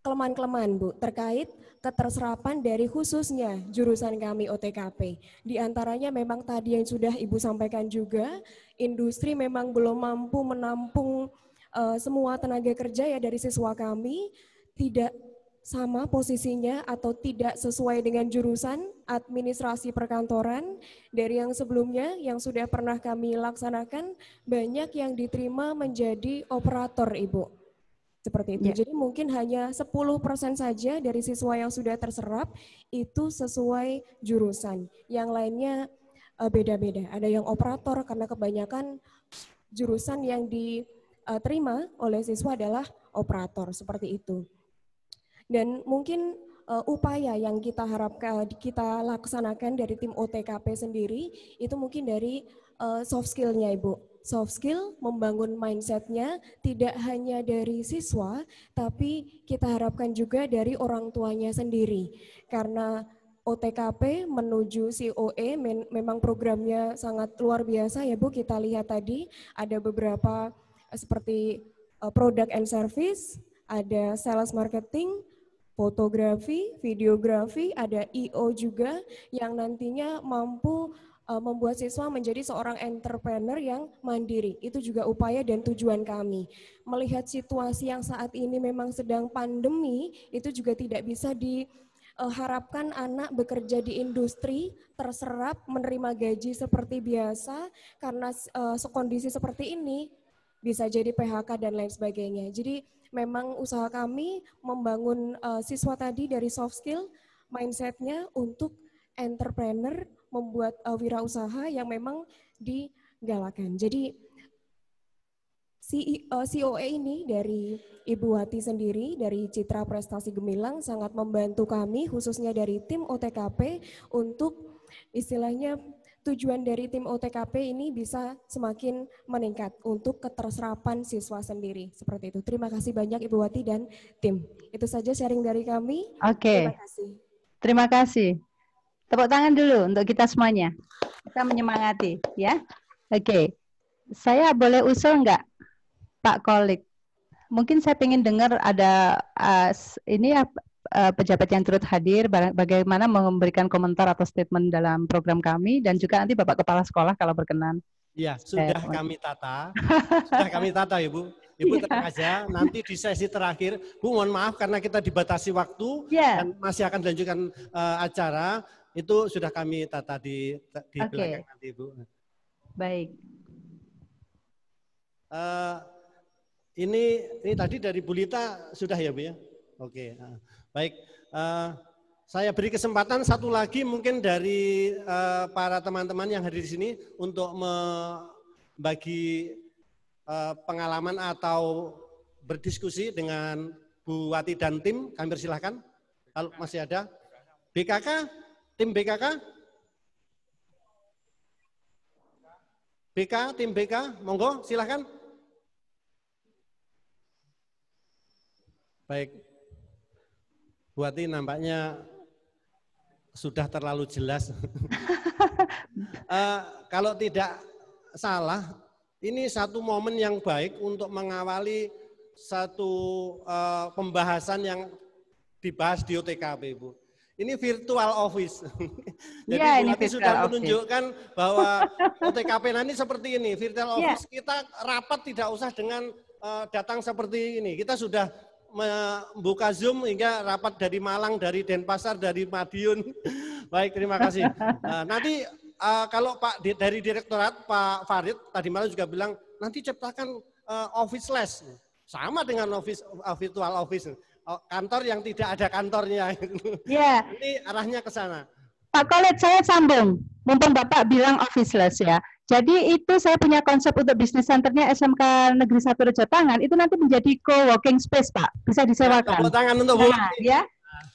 kelemahan-kelemahan Bu terkait keterserapan dari khususnya jurusan kami OTKP. Di antaranya memang tadi yang sudah Ibu sampaikan juga, industri memang belum mampu menampung semua tenaga kerja ya dari siswa kami, tidak sama posisinya atau tidak sesuai dengan jurusan administrasi perkantoran dari yang sebelumnya yang sudah pernah kami laksanakan, banyak yang diterima menjadi operator Ibu. Seperti itu. Jadi mungkin hanya 10% saja dari siswa yang sudah terserap itu sesuai jurusan. Yang lainnya beda-beda. Ada yang operator karena kebanyakan jurusan yang diterima oleh siswa adalah operator, seperti itu. Dan mungkin upaya yang kita harapkan, kita laksanakan dari tim OTKP sendiri, itu mungkin dari soft skill-nya Ibu. soft skill, membangun mindset-nya tidak hanya dari siswa, tapi kita harapkan juga dari orang tuanya sendiri. Karena OTKP menuju COE memang programnya sangat luar biasa ya Bu, kita lihat tadi ada beberapa seperti product and service, ada sales marketing, fotografi, videografi, ada IO juga yang nantinya mampu membuat siswa menjadi seorang entrepreneur yang mandiri. Itu juga upaya dan tujuan kami. Melihat situasi yang saat ini memang sedang pandemi, itu juga tidak bisa diharapkan anak bekerja di industri, terserap, menerima gaji seperti biasa, karena kondisi seperti ini bisa jadi PHK dan lain sebagainya. Jadi memang usaha kami membangun siswa tadi dari soft skill, mindset-nya untuk entrepreneur, membuat wirausaha yang memang digalakan. Jadi COE ini dari Ibu Wati sendiri, dari Citra Prestasi Gemilang sangat membantu kami, khususnya dari tim OTKP untuk istilahnya tujuan dari tim OTKP ini bisa semakin meningkat untuk keterserapan siswa sendiri. Seperti itu. Terima kasih banyak Ibu Wati dan tim. Itu saja sharing dari kami. Oke. Terima kasih. Terima kasih. Tepuk tangan dulu untuk kita semuanya. Kita menyemangati ya. Oke. Saya boleh usul enggak Pak Kolik? Mungkin saya ingin dengar ada ini pejabat yang turut hadir, bagaimana memberikan komentar atau statement dalam program kami, dan juga nanti Bapak Kepala Sekolah kalau berkenan. Iya, sudah kami tata. Sudah kami tata, Ibu. Ibu tenang aja, nanti di sesi terakhir, Bu mohon maaf karena kita dibatasi waktu dan masih akan dilanjutkan acara, itu sudah kami tata di belakang nanti, Ibu. Baik. Ini tadi dari Bu Lita sudah ya, Bu ya? Oke. Baik, saya beri kesempatan satu lagi mungkin dari para teman-teman yang hadir di sini untuk membagi pengalaman atau berdiskusi dengan Bu Wati dan tim. Kami persilahkan, kalau masih ada. BKK, tim BKK? BK, tim BK, monggo silahkan. Baik. Bu Wati nampaknya sudah terlalu jelas. Kalau tidak salah, ini satu momen yang baik untuk mengawali satu pembahasan yang dibahas di OTKP, Bu. Ini virtual office. Jadi Bu Wati sudah menunjukkan bahwa OTKP nanti seperti ini. Virtual office kita rapat tidak usah dengan datang seperti ini. Kita sudah membuka Zoom hingga rapat dari Malang, dari Denpasar, dari Madiun. Baik, terima kasih. Nanti kalau Pak dari Direktorat, Pak Farid tadi malam juga bilang, nanti ciptakan officeless. Sama dengan virtual office. Kantor yang tidak ada kantornya. Ya. Ini arahnya ke sana. Pak Kolet, saya sambung. Mumpung Bapak bilang officeless ya. Jadi itu saya punya konsep untuk bisnis centernya SMK Negeri 1 Rejotangan, itu nanti menjadi co-working space, Pak. Bisa disewakan. Tepuk tangan untuk Bu. Ya.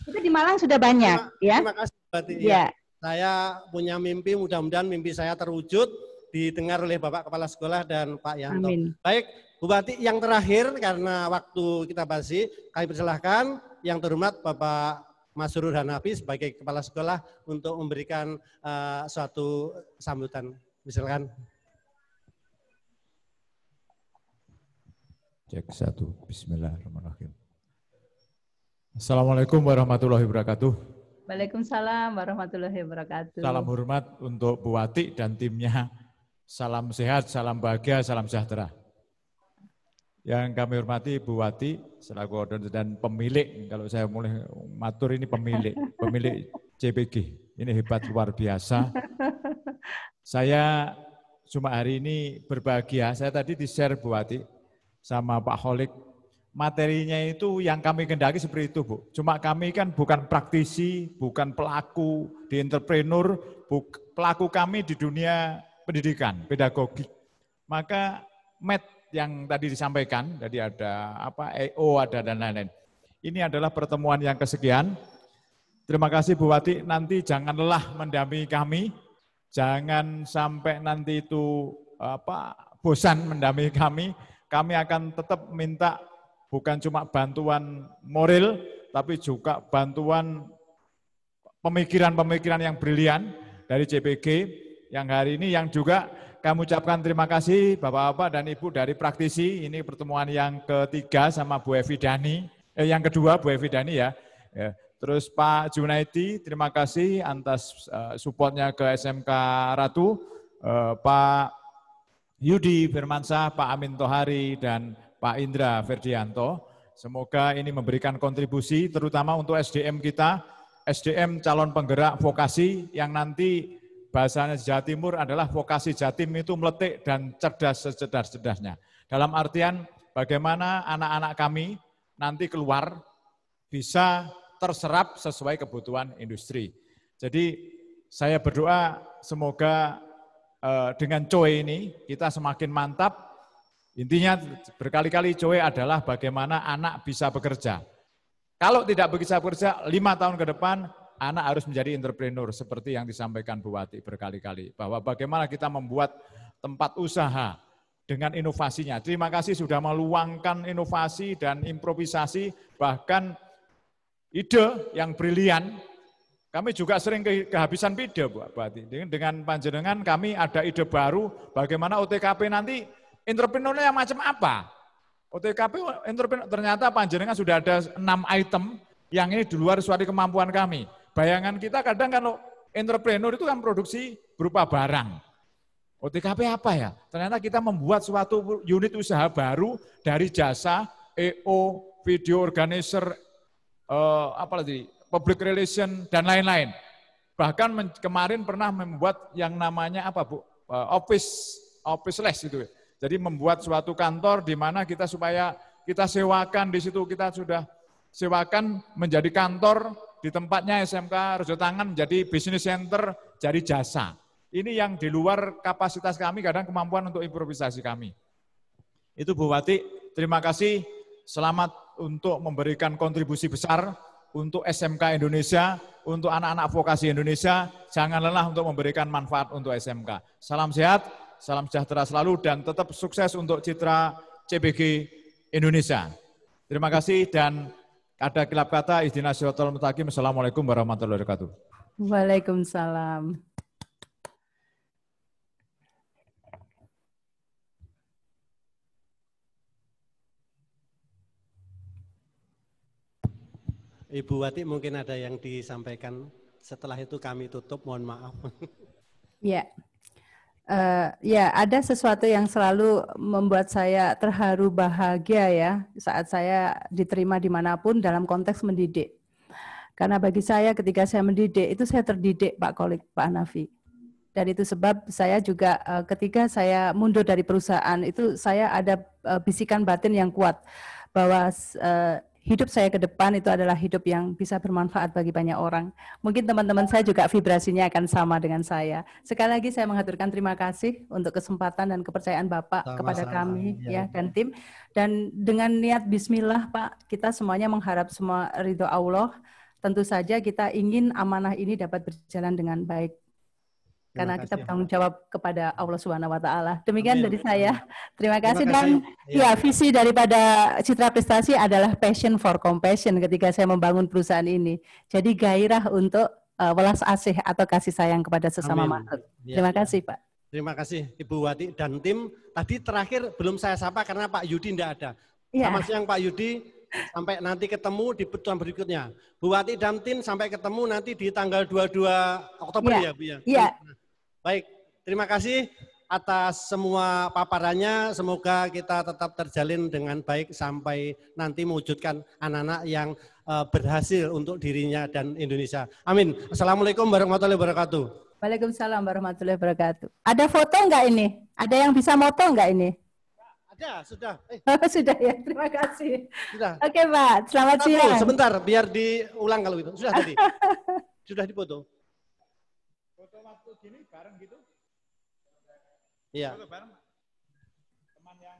Itu di Malang sudah banyak. Terima kasih, Bati. Ya. Saya punya mimpi, mudah-mudahan mimpi saya terwujud, didengar oleh Bapak Kepala Sekolah dan Pak Yanto. Amin. Baik, Bu Bati, yang terakhir karena waktu kita basi, kami persilahkan yang terhormat Bapak Mas Surur Hanafi sebagai Kepala Sekolah untuk memberikan suatu sambutan. Misalkan. Cek 1, bismillahirrahmanirrahim. Assalamualaikum warahmatullahi wabarakatuh. Waalaikumsalam warahmatullahi wabarakatuh. Salam hormat untuk Bu Wati dan timnya. Salam sehat, salam bahagia, salam sejahtera. Yang kami hormati Bu Wati selaku koordinator dan pemilik, kalau saya mulai matur ini pemilik CPG. Ini hebat luar biasa. Saya cuma hari ini berbahagia, saya tadi di-share Bu Wati sama Pak Kholik, materinya itu yang kami kendaki seperti itu, Bu. Cuma kami kan bukan praktisi, bukan pelaku di entrepreneur, pelaku kami di dunia pendidikan, pedagogik. Maka yang tadi disampaikan, tadi ada EO, ada dan lain-lain. Ini adalah pertemuan yang kesekian. Terima kasih Bu Wati, nanti jangan lelah mendampingi kami. Jangan sampai nanti itu bosan mendampingi kami akan tetap minta bukan cuma bantuan moral, tapi juga bantuan pemikiran-pemikiran yang brilian dari CPG yang hari ini, yang juga kami ucapkan terima kasih Bapak-Bapak dan Ibu dari praktisi. Ini pertemuan yang ketiga sama Bu Evi Dani, yang kedua Bu Evi Dani ya. Terus Pak Junaidi, terima kasih atas supportnya ke SMK Ratu, Pak Yudi Firmansyah, Pak Amin Tohari, dan Pak Indra Ferdianto. Semoga ini memberikan kontribusi terutama untuk SDM kita, SDM calon penggerak vokasi yang nanti bahasanya Jawa Timur adalah vokasi Jatim itu meletik dan cerdas secerdas-cerdasnya. Dalam artian bagaimana anak-anak kami nanti keluar bisa terserap sesuai kebutuhan industri. Jadi saya berdoa semoga dengan COE ini kita semakin mantap. Intinya berkali-kali COE adalah bagaimana anak bisa bekerja. Kalau tidak bisa bekerja 5 tahun ke depan, anak harus menjadi entrepreneur seperti yang disampaikan Bu Wati berkali-kali. Bahwa bagaimana kita membuat tempat usaha dengan inovasinya. Terima kasih sudah meluangkan inovasi dan improvisasi, bahkan ide yang brilian. Kami juga sering kehabisan ide Bu Wati. Dengan panjenengan kami ada ide baru bagaimana OTKP nanti entrepreneurnya macam apa. OTKP entrepreneur ternyata panjenengan sudah ada 6 item yang ini di luar suatu kemampuan kami. Bayangan kita kadang kalau entrepreneur itu kan produksi berupa barang. OTKP apa ya? Ternyata kita membuat suatu unit usaha baru dari jasa, EO, video organizer, public relation, dan lain-lain. Bahkan kemarin pernah membuat yang namanya apa Bu? Officeless gitu. Jadi membuat suatu kantor di mana kita supaya kita sewakan di situ, kita sudah sewakan menjadi kantor di tempatnya SMK Rejotangan menjadi business center, jadi jasa. Ini yang di luar kapasitas kami, kadang kemampuan untuk improvisasi kami. Itu Bu Wati, terima kasih. Selamat untuk memberikan kontribusi besar untuk SMK Indonesia, untuk anak-anak vokasi Indonesia. Jangan lelah untuk memberikan manfaat untuk SMK. Salam sehat, salam sejahtera selalu, dan tetap sukses untuk citra CBG Indonesia. Terima kasih dan ada kilap kata, ihdinas siratal mustaqim. Assalamualaikum warahmatullahi wabarakatuh. Waalaikumsalam. Ibu Wati mungkin ada yang disampaikan, setelah itu kami tutup, mohon maaf. Ya. Ya, ada sesuatu yang selalu membuat saya terharu bahagia ya saat saya diterima dimanapun dalam konteks mendidik. Karena bagi saya ketika saya mendidik itu saya terdidik Pak Kolik, Pak Hanafi. Dan itu sebab saya juga ketika saya mundur dari perusahaan itu saya ada bisikan batin yang kuat bahwa hidup saya ke depan itu adalah hidup yang bisa bermanfaat bagi banyak orang. Mungkin teman-teman saya juga vibrasinya akan sama dengan saya. Sekali lagi saya mengaturkan terima kasih untuk kesempatan dan kepercayaan Bapak kepada kami ya dan tim. Dan dengan niat bismillah Pak, kita semuanya mengharap semua ridho Allah. Tentu saja kita ingin amanah ini dapat berjalan dengan baik. Karena kita bertanggung jawab kepada Allah Subhanahu wa taala. Demikian dari saya. Terima kasih. Dan ya, visi daripada Citra Prestasi adalah passion for compassion ketika saya membangun perusahaan ini. Jadi gairah untuk welas asih atau kasih sayang kepada sesama makhluk. Terima kasih, Pak. Terima kasih Ibu Wati dan tim. Tadi terakhir belum saya sapa karena Pak Yudi tidak ada. Selamat siang Pak Yudi. Sampai nanti ketemu di pertemuan berikutnya. Bu Wati dan tim sampai ketemu nanti di tanggal 22 Oktober ya Bu ya? Iya. Baik, terima kasih atas semua paparannya. Semoga kita tetap terjalin dengan baik sampai nanti mewujudkan anak-anak yang berhasil untuk dirinya dan Indonesia. Amin. Assalamualaikum warahmatullahi wabarakatuh. Waalaikumsalam warahmatullahi wabarakatuh. Ada foto enggak ini? Ada yang bisa moto enggak ini? Ada, sudah. Sudah ya, terima kasih. Sudah. Oke Pak, selamat siang. Sebentar, biar diulang kalau itu. Sudah tadi. Sudah dipoto. Foto waktu gini bareng gitu? Iya. Foto bareng teman yang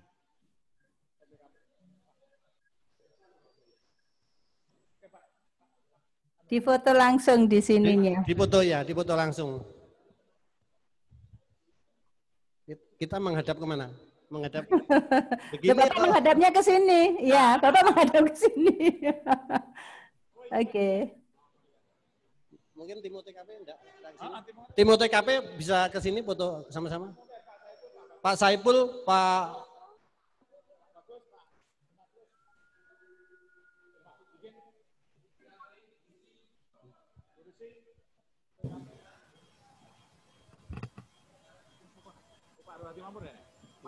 difoto langsung di sininya. Dipoto ya, dipoto langsung. Kita menghadap kemana? menghadap begini. Bapak menghadapnya ke sini. Ya, Bapak menghadap ke sini. Oke. Mungkin tim OTKP enggak? Tim OTKP bisa ke sini foto sama-sama. Pak Saipul, Pak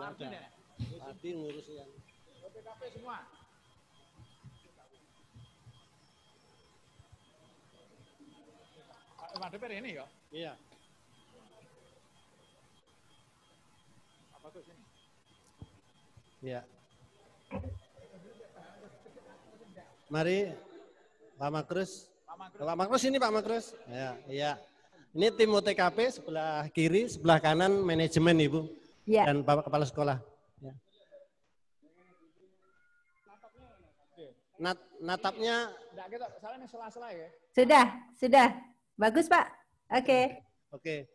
Tadi ngurus yang OTKP semua. Pak DPR ini ya? Iya. Apa tuh sini? Iya. Mari Pak Makrus. Pak Makrus ini Pak Makrus. Ya, iya. Ini tim OTKP sebelah kiri, sebelah kanan manajemen Ibu. Ya. Dan Bapak Kepala Sekolah. Ya. Natapnya Sudah. Bagus, Pak. Oke. Oke.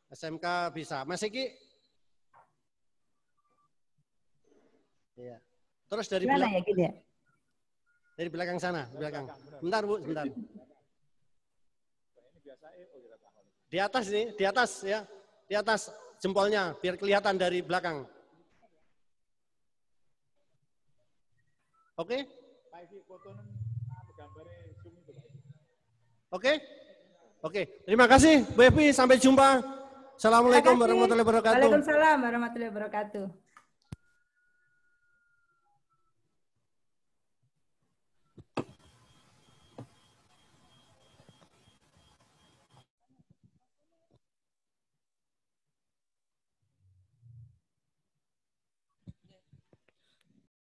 SMK bisa. Mas Eki? Iya. Terus dari belakang ya, gitu ya? Dari belakang sana, belakang. Bentar, Bu, sebentar. Di atas nih, di atas ya. Di atas jempolnya biar kelihatan dari belakang. Oke? Oke? Oke. Terima kasih Bu Evi, sampai jumpa. Assalamualaikum warahmatullahi wabarakatuh. Waalaikumsalam warahmatullahi wabarakatuh.